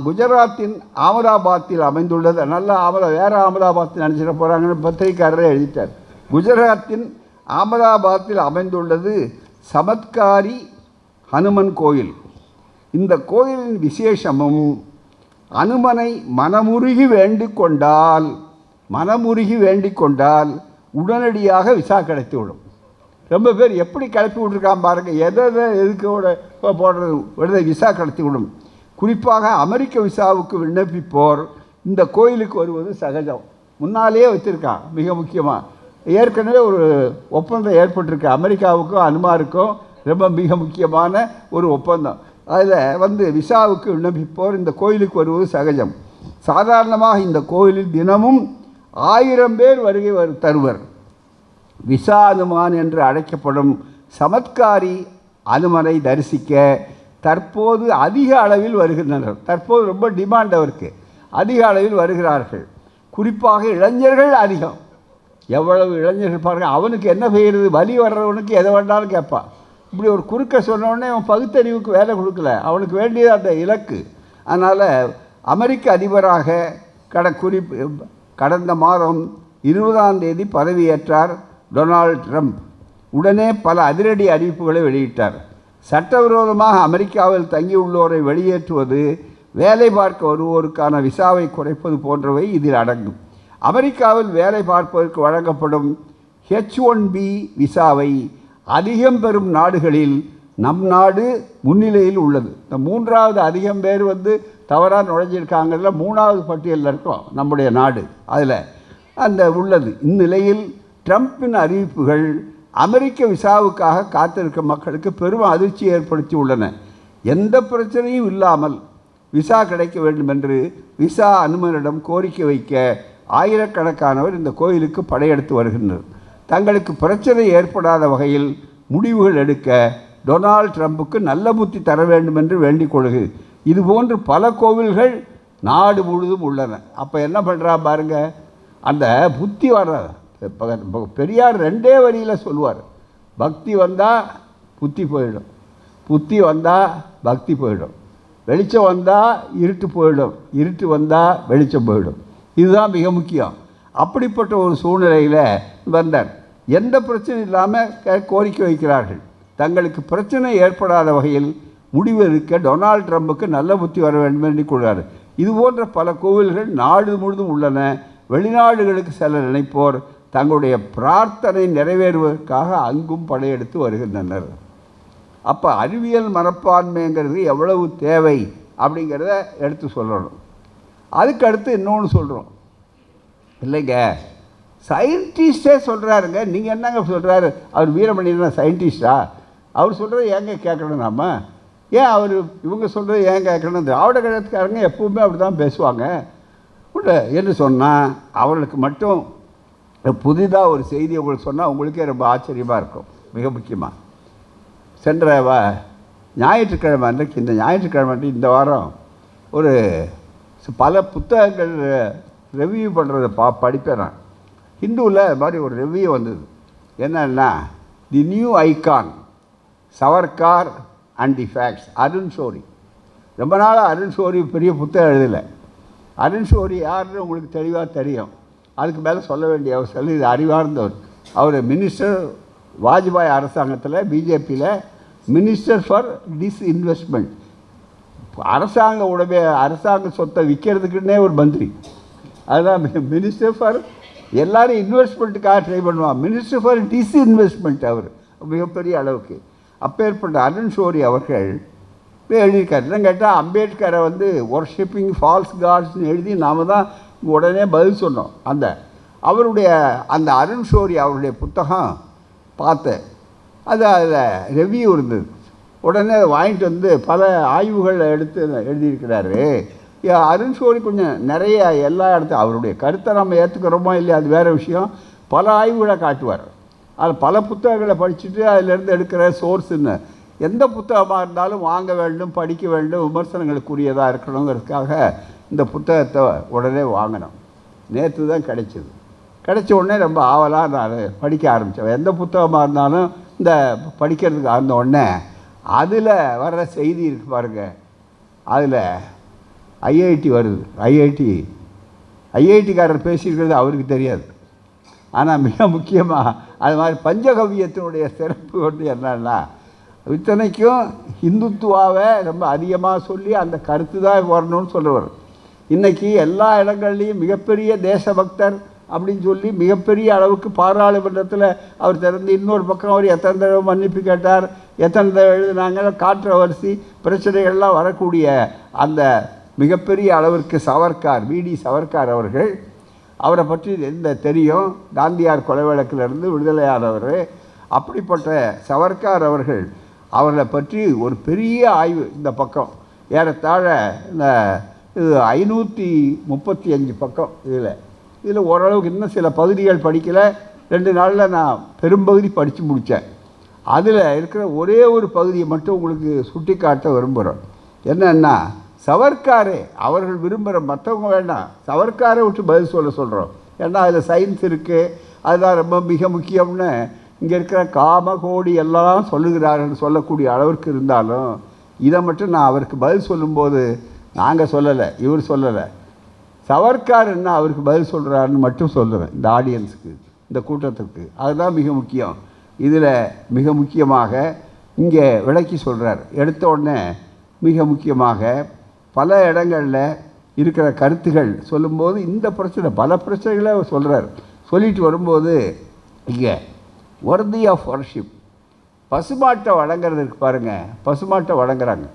குஜராத்தின் அகமதாபாத்தில் அமைந்துள்ளது, நல்ல வேறு அகமதாபாத்தில் நினச்சிட போகிறாங்கன்னு பத்திரிகையாளரே எழுதிட்டார். குஜராத்தின் அகமதாபாத்தில் அமைந்துள்ளது சமத்காரி ஹனுமன் கோயில். இந்த கோயிலின் விசேஷமும் அனுமனை மனமுருகி வேண்டிக் கொண்டால் உடனடியாக விசா கிடைத்துவிடும். ரொம்ப பேர் எப்படி கிளப்பி விட்ருக்கான் பாருங்கள், எதுக்கு போடுறது விடுதலை விசா கடத்தி விடும். குறிப்பாக அமெரிக்க விசாவுக்கு விண்ணப்பிப்போர் இந்த கோயிலுக்கு வருவது சகஜம். முன்னாலேயே வச்சுருக்கான். மிக முக்கியமாக ஏற்கனவே ஒரு ஒப்பந்தம் ஏற்பட்டிருக்கு அமெரிக்காவுக்கும் அனுமாருக்கும். ரொம்ப மிக முக்கியமான ஒரு ஒப்பந்தம். அதில் விசாவுக்கு விண்ணப்பிப்போர் இந்த கோயிலுக்கு வருவது சகஜம். சாதாரணமாக இந்த கோயிலில் தினமும் 1000 பேர் வருகை தருவர். விசா அனுமான் என்று அழைக்கப்படும் சமத்காரி அனுமனை தரிசிக்க தற்போது அதிக அளவில் வருகின்றனர். தற்போது ரொம்ப டிமாண்ட் அவருக்கு, அதிக அளவில் வருகிறார்கள். குறிப்பாக இளைஞர்கள் அதிகம். எவ்வளவு இளைஞர்கள் பாருங்கள். அவனுக்கு என்ன செய்கிறது, வலி வர்றவனுக்கு எதை வேண்டாலும் கேட்பான். இப்படி ஒரு குறுக்க சொன்னோடனே அவன் பகுத்தறிவுக்கு வேலை கொடுக்கல, அவனுக்கு வேண்டியது அந்த இலக்கு. அதனால் அமெரிக்க அதிபராக கடந்த மாதம் 20ஆம் தேதி பதவியேற்றார் டொனால்ட் ட்ரம்ப். உடனே பல அதிரடி அறிவிப்புகளை வெளியிட்டார். சட்டவிரோதமாக அமெரிக்காவில் தங்கியுள்ளோரை வெளியேற்றுவது, வேலை பார்க்க வருவோருக்கான விசாவை குறைப்பது போன்றவை இதில் அடங்கும். அமெரிக்காவில் வேலை பார்ப்பதற்கு வழங்கப்படும் H1B விசாவை அதிகம் பெறும் நாடுகளில் நம் நாடு முன்னிலையில் உள்ளது. இந்த 3வது அதிகம் பேர் தவறாக நுழைஞ்சிருக்காங்கல்ல, 3வது பட்டியலில் இருக்கோம் நம்முடைய நாடு. அதில் உள்ளது. இந்நிலையில் ட்ரம்பின் அறிவிப்புகள் அமெரிக்க விசாவுக்காக காத்திருக்கும் மக்களுக்கு பெரும் அதிர்ச்சி ஏற்படுத்தி உள்ளன. எந்த பிரச்சனையும் இல்லாமல் விசா கிடைக்க வேண்டும் என்று விசா அனுமனிடம் கோரிக்கை வைக்க ஆயிரக்கணக்கானவர் இந்த கோயிலுக்கு படையெடுத்து வருகின்றனர். தங்களுக்கு பிரச்சனை ஏற்படாத வகையில் முடிவுகள் எடுக்க டொனால்ட் ட்ரம்புக்கு நல்ல புத்தி தர வேண்டும் என்று வேண்டிக் கொள்கு. இதுபோன்று பல கோவில்கள் நாடு முழுதும் உள்ளன. அப்போ என்ன பண்ணுறா பாருங்க, அந்த புத்தி வர்ற பெரியார் 2 வரியில் சொல்லுவார். பக்தி வந்தால் புத்தி போயிடும், புத்தி வந்தால் பக்தி போயிடும், வெளிச்சம் வந்தால் இருட்டு போயிடும், இருட்டு வந்தால் வெளிச்சம் போயிடும். இதுதான் மிக முக்கியம். அப்படிப்பட்ட ஒரு சூழ்நிலையில் வந்தார். எந்த பிரச்சனையும் இல்லாமல் கோரிக்கை வைக்கிறார்கள். தங்களுக்கு பிரச்சனை ஏற்படாத வகையில் முடிவு எடுக்க டொனால்ட் ட்ரம்புக்கு நல்ல புத்தி வர வேண்டும் என்று கூறுகிறார். இதுபோன்ற பல கோவில்கள் நாடு முழுதும் உள்ளன. வெளிநாடுகளுக்கு செல்ல நினைப்போர் தங்களுடைய பிரார்த்தனை நிறைவேறுவதற்காக அங்கும் படையெடுத்து வருகின்றனர். அப்போ அறிவியல் மனப்பான்மைங்கிறது எவ்வளவு தேவை அப்படிங்கிறத எடுத்து சொல்லணும். அதுக்கு அடுத்து இன்னொன்று சொல்கிறோம் இல்லைங்க, சயின்டிஸ்டே சொல்கிறாருங்க. நீங்கள் என்னங்க சொல்கிறாரு, அவர் வீரமணியன் சயின்டிஸ்டா, அவர் சொல்கிறது ஏங்க கேட்கணும் நாம்? ஏன் அவர் இவங்க சொல்கிறது ஏன் கேட்கணும்? திராவிட கழகத்துக்காரங்க எப்பவுமே அப்படி தான் பேசுவாங்க என்று சொன்னால், அவர்களுக்கு மட்டும் புதிதாக ஒரு செய்தி உங்களுக்கு சொன்னால் உங்களுக்கே ரொம்ப ஆச்சரியமாக இருக்கும். மிக முக்கியமாக சென்ற ஞாயிற்றுக்கிழமை அன்றைக்கு, இந்த ஞாயிற்றுக்கிழமை இந்த வாரம் ஒரு பல புத்தகங்கள் ரெவ்யூ பண்ணுறதை படிப்பேன் நான். ஹிந்துவில் அது மாதிரி ஒரு ரெவ்யூ வந்தது. என்னன்னா, the new icon Savarkar and the facts. Arun Shourie. ரொம்ப நாளாக அருண் ஷோரி பெரிய புத்தகம் எழுதலை. அருண் ஷோரி யாருன்னு உங்களுக்கு தெளிவாக தெரியும். அதுக்கு மேலே சொல்ல வேண்டிய அவசியம். இது அறிவார்ந்தவர். அவர் மினிஸ்டர், வாஜ்பாய் அரசாங்கத்தில் பிஜேபியில் மினிஸ்டர் ஃபார் டிஸ்இன்வெஸ்ட்மெண்ட். அரசாங்க சொத்தை விற்கிறதுக்குன்னே ஒரு மந்திரி. அதுதான் மினிஸ்டர் ஃபார் எல்லோரும் இன்வெஸ்ட்மெண்ட்டுக்காக ட்ரை பண்ணுவான். மினிஸ்டர் ஃபார் டிஸ்இன்வெஸ்ட்மெண்ட் அவர் மிகப்பெரிய அளவுக்கு. அப்பேற்பட்ட அருண் ஷோரி அவர்கள் எழுதியிருக்காரு. என்ன கேட்டால், அம்பேத்கரை ஒர்ஷிப்பிங் ஃபால்ஸ் காட்ஸ்ன்னு எழுதி நாம் தான் உடனே பதில் சொன்னோம். அவருடைய அந்த அருண் ஷோரி அவருடைய புத்தகம் பார்த்தேன். அதில் ரெவ்யூ இருந்தது. உடனே அதை வாங்கிட்டு பல ஆய்வுகள் எடுத்து எழுதியிருக்கிறாரு. அருண் ஷோரி கொஞ்சம் நிறைய எல்லா இடத்தையும் அவருடைய கருத்தை நம்ம ஏற்றுக்கிறோமோ இல்லையா அது வேறு விஷயம். பல ஆய்வுகளை காட்டுவார். அதில் பல புத்தகங்களை படிச்சுட்டு அதிலேருந்து எடுக்கிற சோர்ஸுன்னு எந்த புத்தகமாக இருந்தாலும் வாங்க வேண்டும், படிக்க வேண்டும், விமர்சனங்களுக்குரியதாக இருக்கணுங்கிறதுக்காக இந்த புத்தகத்தை உடனே வாங்கினோம். நேற்று தான் கிடைச்சிது. கிடைச்ச உடனே ரொம்ப ஆவலாக நான் படிக்க ஆரம்பித்தேன். எந்த புத்தகமாக இருந்தாலும் இந்த படிக்கிறதுக்கு ஆன உடனே அதில் வர்ற செய்தி இருக்குது பாருங்கள். அதில் ஐஐடி வருது. ஐஐடிக்காரர் பேசியிருக்கிறது அவருக்கு தெரியாது. ஆனால் மிக முக்கியமாக அது மாதிரி பஞ்சகவியத்தினுடைய சிறப்பு என்னன்னா, இத்தனைக்கும் இந்துத்துவாவை ரொம்ப அதிகமாக சொல்லி அந்த கருத்து தான் வரணும்னு சொல்லுவார். இன்றைக்கி எல்லா இடங்கள்லேயும் மிகப்பெரிய தேசபக்தர் அப்படின்னு சொல்லி மிகப்பெரிய அளவுக்கு பாராளுமன்றத்தில் அவர் திறந்து, இன்னொரு பக்கம் அவர் எத்தனை தடவை மன்னிப்பு கேட்டார், எத்தனை தடவை எழுதினாங்க, காற்றுவரிசி பிரச்சனைகள்லாம் வரக்கூடிய அந்த மிகப்பெரிய அளவிற்கு சவர்க்கார், விடி சவர்க்கார் அவர்கள், அவரை பற்றி எந்த தெரியும், காந்தியார் கொலை வழக்கிலிருந்து விடுதலையானவர். அப்படிப்பட்ட சவர்க்கார் அவர்கள் அவரை பற்றி ஒரு பெரிய ஆய்வு, இந்த பக்கம் ஏறத்தாழ இந்த இது 535 பக்கம். இதில் ஓரளவுக்கு இன்னும் சில பகுதிகள் படிக்கலை, 2 நாளில் நான் பெரும்பகுதி படித்து முடித்தேன். அதில் இருக்கிற ஒரே ஒரு பகுதியை மட்டும் உங்களுக்கு சுட்டி காட்ட விரும்புகிறோம். என்னென்னா, சவர்க்காரே அவர்கள் விரும்புகிற, மற்றவங்க வேண்டாம், சவர்க்காரை விட்டு பதில் சொல்கிறோம். ஏன்னா அதில் சயின்ஸ் இருக்குது, அதுதான் ரொம்ப மிக முக்கியம்னு இங்கே இருக்கிற காமகோடி எல்லாம் சொல்லுகிறார்கள் சொல்லக்கூடிய அளவிற்கு இருந்தாலும், இதை மட்டும் நான் அவருக்கு பதில் சொல்லும்போது நாங்கள் சொல்லலை, இவர் சொல்லலை, சவர்க்கார் என்ன அவருக்கு பதில் சொல்கிறாருன்னு மட்டும் சொல்லுவேன் இந்த ஆடியன்ஸுக்கு, இந்த கூட்டத்துக்கு. அதுதான் மிக முக்கியம். இதில் மிக முக்கியமாக இங்கே விளக்கி சொல்கிறார். எடுத்த உடனே மிக முக்கியமாக பல இடங்களில் இருக்கிற கருத்துகள் சொல்லும்போது இந்த பிரச்சனை, பல பிரச்சனைகளை சொல்கிறார். சொல்லிட்டு வரும்போது இங்கே worthy ஆஃப் worship, பசுமாட்டை வணங்குறதுக்கு பாருங்கள், பசுமாட்டை வணங்குறாங்க.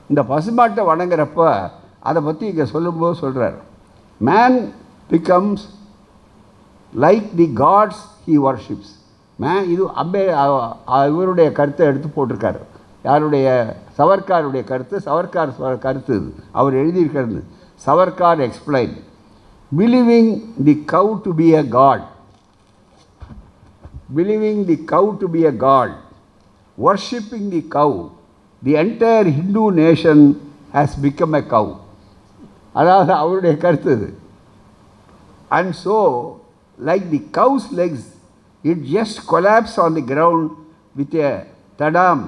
இந்த பசுமாட்டை வணங்குறப்ப அதை பற்றி இங்கே சொல்லும்போது சொல்கிறார், man becomes like the gods he worships. இது இவருடைய கருத்தை எடுத்து போட்டிருக்காரு. யாருடைய? சவர்க்காருடைய கருத்து. சவர்க்கார் கருத்து இது, அவர் எழுதியிருக்கிறது. Savarkar explain, believing the cow to be a god, believing the cow to be a god, worshipping the cow, the entire Hindu nation has become a cow. அதாவது அவருடைய கருத்து இது. And so, like the cow's legs, it just collapsed on the ground with a tadam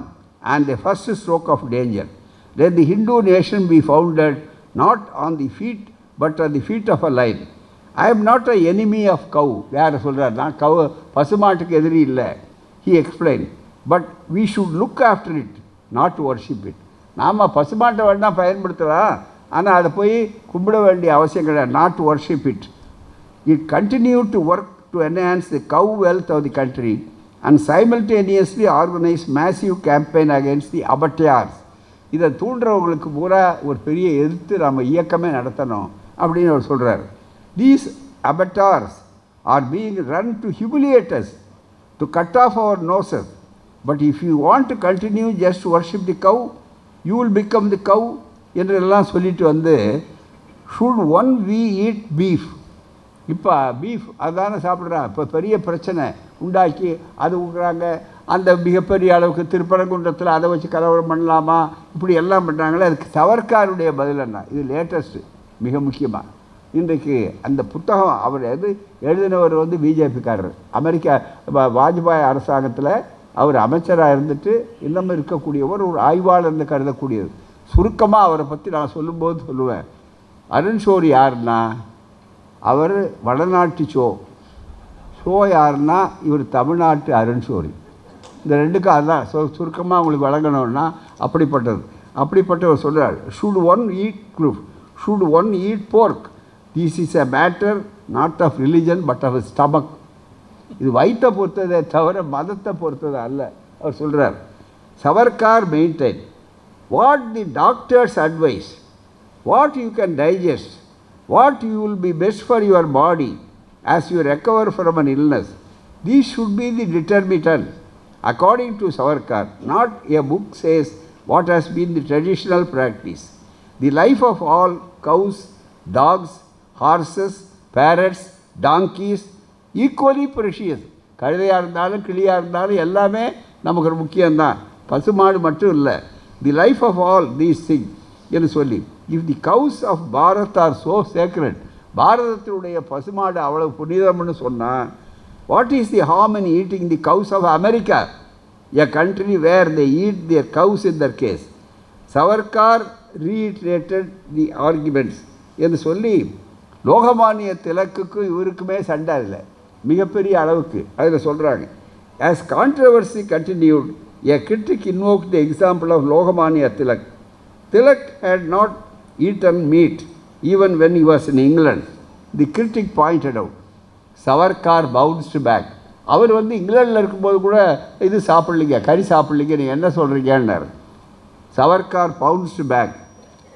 and the first stroke of danger. Let the Hindu nation be founded not on the feet but on the feet of a lion. I am not an enemy of cow. யார் சொல்கிறார்? நான் கவ் பசுமாட்டுக்கு எதிரி இல்லை. He explained, but we should look after it, not worship it. நாம் பசுமாட்டை வேணால் பயன்படுத்தலாம், ஆனால் அதை போய் கும்பிட வேண்டிய அவசியம் கிடையாது. not worship it. It continued to work to enhance the cow wealth of the country and simultaneously organize massive campaign against the abattoirs. இதை தூண்டுறவங்களுக்கு பூரா ஒரு பெரிய எதிர்த்து நம்ம இயக்கமே நடத்தணும் அப்படின்னு அவர் சொல்கிறார். These abattoirs are being run to humiliate us, to cut off our noses. But if you want to continue just to worship the cow, you will become the cow என்றெல்லாம் சொல்லிட்டு வந்து, should one we eat beef? இப்போ beef அதுதானே சாப்பிட்றான். இப்போ பெரிய பிரச்சனை உண்டாக்கி அது விடுறாங்க. அந்த மிகப்பெரிய அளவுக்கு திருப்பரங்குன்றத்தில் அதை வச்சு கலவரம் பண்ணலாமா, இப்படி எல்லாம் பண்ணுறாங்களே. அதுக்கு சவர்க்காருடைய பதில் என்ன? இது லேட்டஸ்ட்டு, மிக முக்கியமாக இன்றைக்கு அந்த புத்தகம் அவர் எழுதினவர் வந்து பிஜேபிக்காரர். அமெரிக்கா வாஜ்பாய் அரசாங்கத்தில் அவர் அமைச்சராக இருந்துட்டு இன்னமும் இருக்கக்கூடியவர், ஒரு ஆய்வாளர்னு கருதக்கூடியது. சுருக்கமாக அவரை பற்றி நான் சொல்லும்போது சொல்லுவேன், அருண் ஷோரி யாருன்னா அவர் வடநாட்டு ஷோ யாருன்னா இவர் தமிழ்நாட்டு அருண் ஷோரி. இந்த ரெண்டுக்கும் அதுதான் சுருக்கமாக உங்களுக்கு வழங்கணும்னா அப்படிப்பட்டவர் சொல்கிறார். Should one eat pork, this is a matter not of religion but of stomach. இது வயிற்றை பொறுத்ததே தவிர மதத்தை பொறுத்தது அல்ல அவர் சொல்கிறார். Savarkar maintain what the doctors advise, what you can digest, what you will be best for your body as you recover from an illness. These should be the determinant according to Savarkar. Not a book says what has been the traditional practice. The life of all cows, dogs, horses, parrots, donkeys equally precious. கழுதையாக இருந்தாலும் கிளியாக இருந்தாலும் எல்லாமே நமக்கு ஒரு முக்கியம்தான், பசுமாடு மட்டும் இல்லை. The life of all these thing என்று சொல்லி, if the cows of Bharat are so sacred, பாரதத்தினுடைய பசுமாடு அவ்வளவு புனிதம்னு சொன்னால், what is the harm in eating the cows of America, a country where they eat their cows in their case. Savarkar reiterated the arguments என்று சொல்லி, லோகமானிய திலக்குக்கு இவருக்குமே சண்டை இல்லை மிகப்பெரிய அளவுக்கு. அதில் சொல்கிறாங்க, as controversy continued, a critic invoked the example of Lokamanya Tilak. Tilak had not eaten meat even when he was in England. The critic pointed out, Savarkar bounced back. அவர் வந்து இங்கிலாண்டில் இருக்கும்போது கூட இது சாப்பிட்லிங்க, கறி சாப்பிட்லிங்க, நீங்கள் என்ன சொல்கிறீங்கன்னாரு. Savarkar bounced back.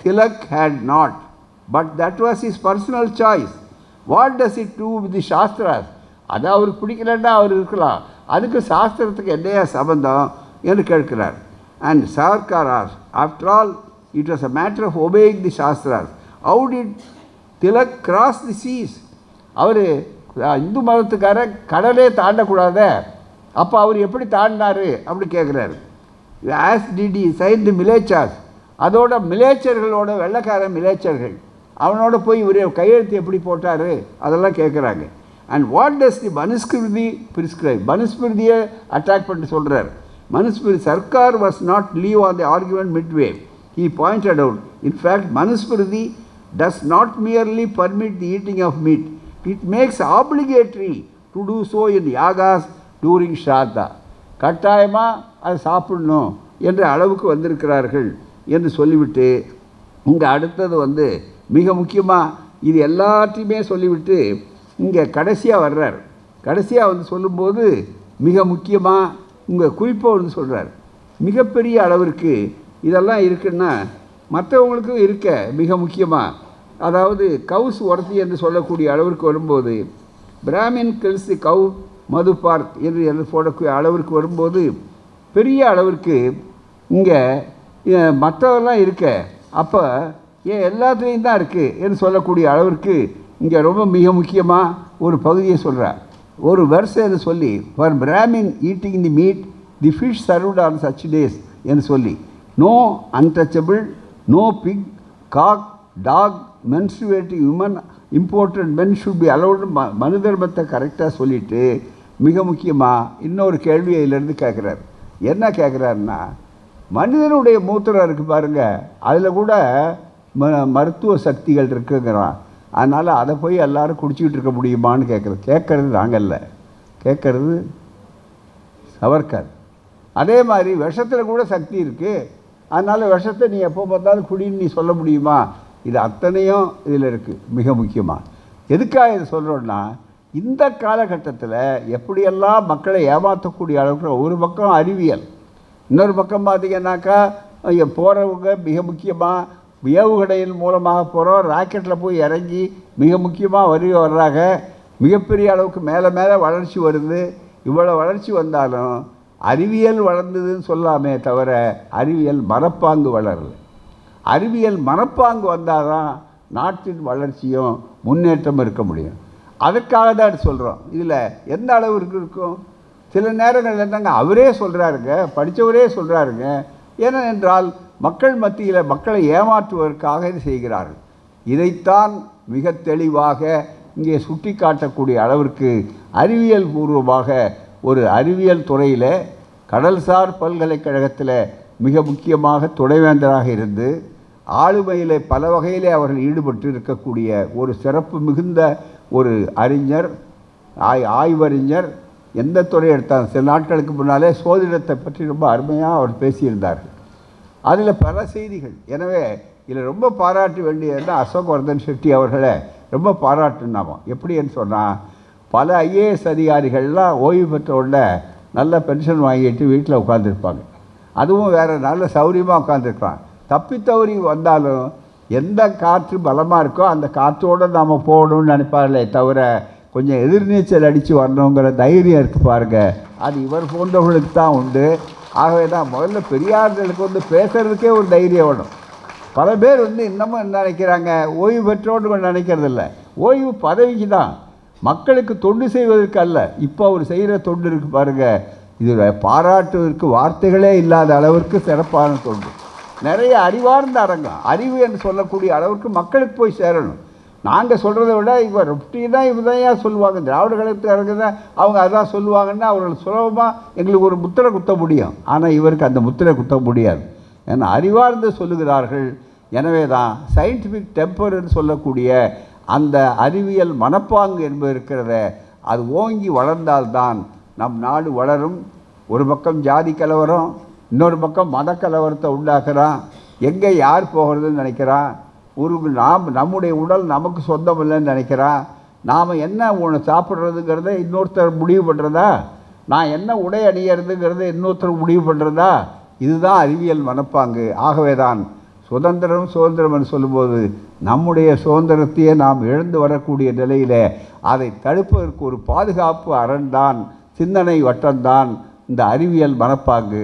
Tilak had not, but that was his personal choice. What does it do with the shastras? அது அவருக்கு பிடிக்கலன்னா அவர் இருக்கலாம், அதுக்கு சாஸ்திரத்துக்கு என்னையா சம்பந்தம் என்று கேட்கிறார். And Savarkar as, after all it was a matter of obeying the shastras. How did Tilak cross the seas? அவர் இந்து மதத்துக்கார கடலே தாண்டக்கூடாத, அப்போ அவர் எப்படி தாண்டினார் அப்படி கேட்குறாரு. As did he sign the mlecchas? அதோட மிலேச்சர்களோட வெள்ளைக்கார மிலேச்சர்கள் அவனோட போய் இவர் கையெழுத்து எப்படி போட்டார் அதெல்லாம் கேட்குறாங்க. And what does the Manusmriti prescribe? மனுஸ்மிருதியை அட்டாக் பண்ணிட்டு சொல்கிறார். மனுஸ்மிருதி சர்க்கார் was not leave on the argument midway. He pointed out, in fact Manusmriti does not merely permit the eating of meat, it makes obligatory to do so in yagas during shraddha. கட்டாயமாக அது சாப்பிடணும் என்ற அளவுக்கு வந்திருக்கிறார்கள் என்று சொல்லிவிட்டு இங்கே அடுத்தது வந்து மிக முக்கியமாக இது எல்லாத்தையுமே சொல்லிவிட்டு இங்கே கடைசியாக வர்றார். கடைசியாக வந்து சொல்லும்போது மிக முக்கியமாக உங்கள் குறிப்பை வந்து சொல்கிறார். மிகப்பெரிய அளவிற்கு இதெல்லாம் இருக்குன்னா மற்றவங்களுக்கும் இருக்க மிக முக்கியமாக, அதாவது கவுஸ் ஒர்த்தி என்று சொல்லக்கூடிய அளவிற்கு வரும்போது, பிராமின் கில்ஸ் கவு மது பார்க் என்று போடக்கூடிய அளவிற்கு வரும்போது பெரிய அளவிற்கு இங்கே மற்றவெல்லாம் இருக்க, அப்போ ஏன் எல்லாத்துலேயும் தான் இருக்குது என்று சொல்லக்கூடிய அளவிற்கு இங்கே ரொம்ப மிக முக்கியமாக ஒரு பகுதியை சொல்கிறார். ஒரு வெர்ஸை என்று சொல்லி, for Brahmin eating the meet the fish served on such days என்று சொல்லி, no untouchable, no big, Kock, talk, menstruating women, imported men should be allowed. மனு தர்மத்தை கரெக்டாக சொல்லிவிட்டு மிக முக்கியமாக இன்னொரு கேள்வி இதிலேருந்து கேட்குறாரு. என்ன கேட்குறாருன்னா, மனிதனுடைய மூத்திரம் இருக்குது பாருங்கள், அதில் கூட மருத்துவ சக்திகள் இருக்குங்கிறான், அதனால் அதை போய் எல்லோரும் குடிச்சிக்கிட்டு இருக்க முடியுமான்னு கேட்குறது நாங்கள் இல்லை, கேட்குறது சவர்கர். அதே மாதிரி விஷத்தில் கூட சக்தி இருக்குது, அதனால் விஷத்தை நீ எப்போ பார்த்தாலும் குடின்னு நீ சொல்ல முடியுமா? இது அத்தனையும் இதில் இருக்குது. மிக முக்கியமாக எதுக்காக இது சொல்கிறோன்னா, இந்த காலகட்டத்தில் எப்படியெல்லாம் மக்களை ஏமாற்றக்கூடிய அளவுக்கு ஒரு பக்கம் அறிவியல், இன்னொரு பக்கம் பார்த்திங்கன்னாக்கா போகிறவங்க மிக முக்கியமாக ஏவுகணையின் மூலமாக போகிறோம், ராக்கெட்டில் போய் இறங்கி மிக முக்கியமாக வர்றாங்க, மிகப்பெரிய அளவுக்கு மேலே மேலே வளர்ச்சி வருது. இவ்வளோ வளர்ச்சி வந்தாலும் அறிவியல் வளர்ந்ததுன்னு சொல்லாமே தவிர அறிவியல் மனப்பாங்கு வளரல. அறிவியல் மனப்பாங்கு வந்தால் தான் நாட்டின் வளர்ச்சியும் முன்னேற்றம் இருக்க முடியும். அதுக்காக தான் சொல்கிறோம். இதில் எந்த அளவுக்கு இருக்கும்? சில நேரங்கள் என்னங்க அவரே சொல்கிறாருங்க, படித்தவரே சொல்கிறாருங்க, ஏனென்றால் மக்கள் மத்தியில் மக்களை ஏமாற்றுவதற்காக இது செய்கிறார்கள். இதைத்தான் மிக தெளிவாக இங்கே சுட்டி காட்டக்கூடிய அளவிற்கு அறிவியல் பூர்வமாக ஒரு அறிவியல் துறையில் கடல்சார் பல்கலைக்கழகத்தில் மிக முக்கியமாக துணைவேந்தராக இருந்து ஆளுமையில் பல வகையிலே அவர்கள் ஈடுபட்டு இருக்கக்கூடிய ஒரு சிறப்பு மிகுந்த ஒரு அறிஞர், ஆய்வறிஞர். எந்த துறை எடுத்தாலும் சில நாட்களுக்கு முன்னாலே சோதிடத்தை பற்றி ரொம்ப அருமையாக அவர் பேசியிருந்தார்கள். அதில் பல செய்திகள். எனவே இதில் ரொம்ப பாராட்ட வேண்டியதுன்னா அசோக்வர்தன் ஷெட்டி அவர்களை ரொம்ப பாராட்டுனாமா. எப்படின்னு சொன்னால், பல ஐஏஎஸ் அதிகாரிகள்லாம் ஓய்வு பெற்ற உடனே நல்ல பென்ஷன் வாங்கிட்டு வீட்டில் உட்காந்துருப்பாங்க, அதுவும் வேறு நல்ல சௌரியமாக உட்காந்துருக்கலாம். தப்பித்தவறி வந்தாலும் எந்த காற்று பலமாக இருக்கோ அந்த காற்றோடு நாம் போகணும்னு நினைப்பார்களே தவிர கொஞ்சம் எதிர்நீச்சல் அடித்து வரணுங்கிற தைரியம் இருக்குது பாருங்கள், அது இவர் போன்றவர்களுக்கு தான் உண்டு. ஆகவே தான் முதல்ல பெரியார்களுக்கு வந்து பேசுகிறதுக்கே ஒரு தைரியம் வேணும். பல பேர் வந்து இன்னமும் என்ன நினைக்கிறாங்க, ஓய்வு பெற்றோன்னு நினைக்கிறதில்ல, ஓய்வு பதவிக்கு தான், மக்களுக்கு தொண்டு செய்வதற்கு அல்ல. இப்போ அவர் செய்கிற தொண்டு இருக்குது பாருங்கள், இது பாராட்டுவதற்கு வார்த்தைகளே இல்லாத அளவிற்கு சிறப்பான தொண்டு. நிறைய அறிவார்ந்த அரங்கம், அறிவு என்று சொல்லக்கூடிய அளவுக்கு மக்களுக்கு போய் சேரணும். நாங்கள் சொல்கிறத விட இவர் ரொட்டீனாக இவதான் சொல்லுவாங்க, திராவிட கழகத்துக்காரங்க தான் அவங்க அதான் சொல்லுவாங்கன்னா அவர்கள் சுலபமாக எங்களுக்கு ஒரு முத்திரை குத்த முடியும். ஆனால் இவருக்கு அந்த முத்திரை குத்த முடியாது, ஏன்னா அறிவார்ந்து சொல்லுகிறார்கள். எனவே தான் சயின்டிஃபிக் டெம்பர்னு சொல்லக்கூடிய அந்த அறிவியல் மனப்பாங்கு என்பது இருக்கிறத, அது ஓங்கி வளர்ந்தால்தான் நம் நாடு வளரும். ஒரு பக்கம் ஜாதி கலவரம், இன்னொரு பக்கம் மத கலவரத்தை உண்டாக்குறான். எங்கே யார் போகிறதுன்னு நினைக்கிறான். நம்முடைய உடல் நமக்கு சொந்தம் இல்லைன்னு நினைக்கிறான். நாம் என்ன ஒன்று சாப்பிட்றதுங்கிறத இன்னொருத்தர் முடிவு பண்ணுறதா, நான் என்ன உடை அணியறதுங்கிறத இன்னொருத்தர் முடிவு பண்ணுறதா, இதுதான் அறிவியல் மனப்பாங்கு. ஆகவே தான் சுதந்திரம் என்று சொல்லும்போது நம்முடைய சுதந்திரத்தையே நாம் இழந்து வரக்கூடிய நிலையில் அதை தடுப்பதற்கு ஒரு பாதுகாப்பு அரண்தான், சிந்தனை வட்டம்தான் இந்த அறிவியல் மனப்பாங்கு.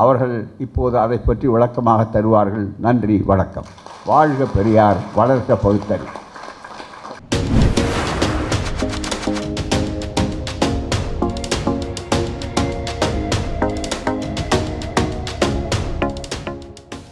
அவர்கள் இப்போது அதை பற்றி விளக்கமாக தருவார்கள். நன்றி, வணக்கம். வாழ்க பெரியார், வளர்க பகுத்தறிவு.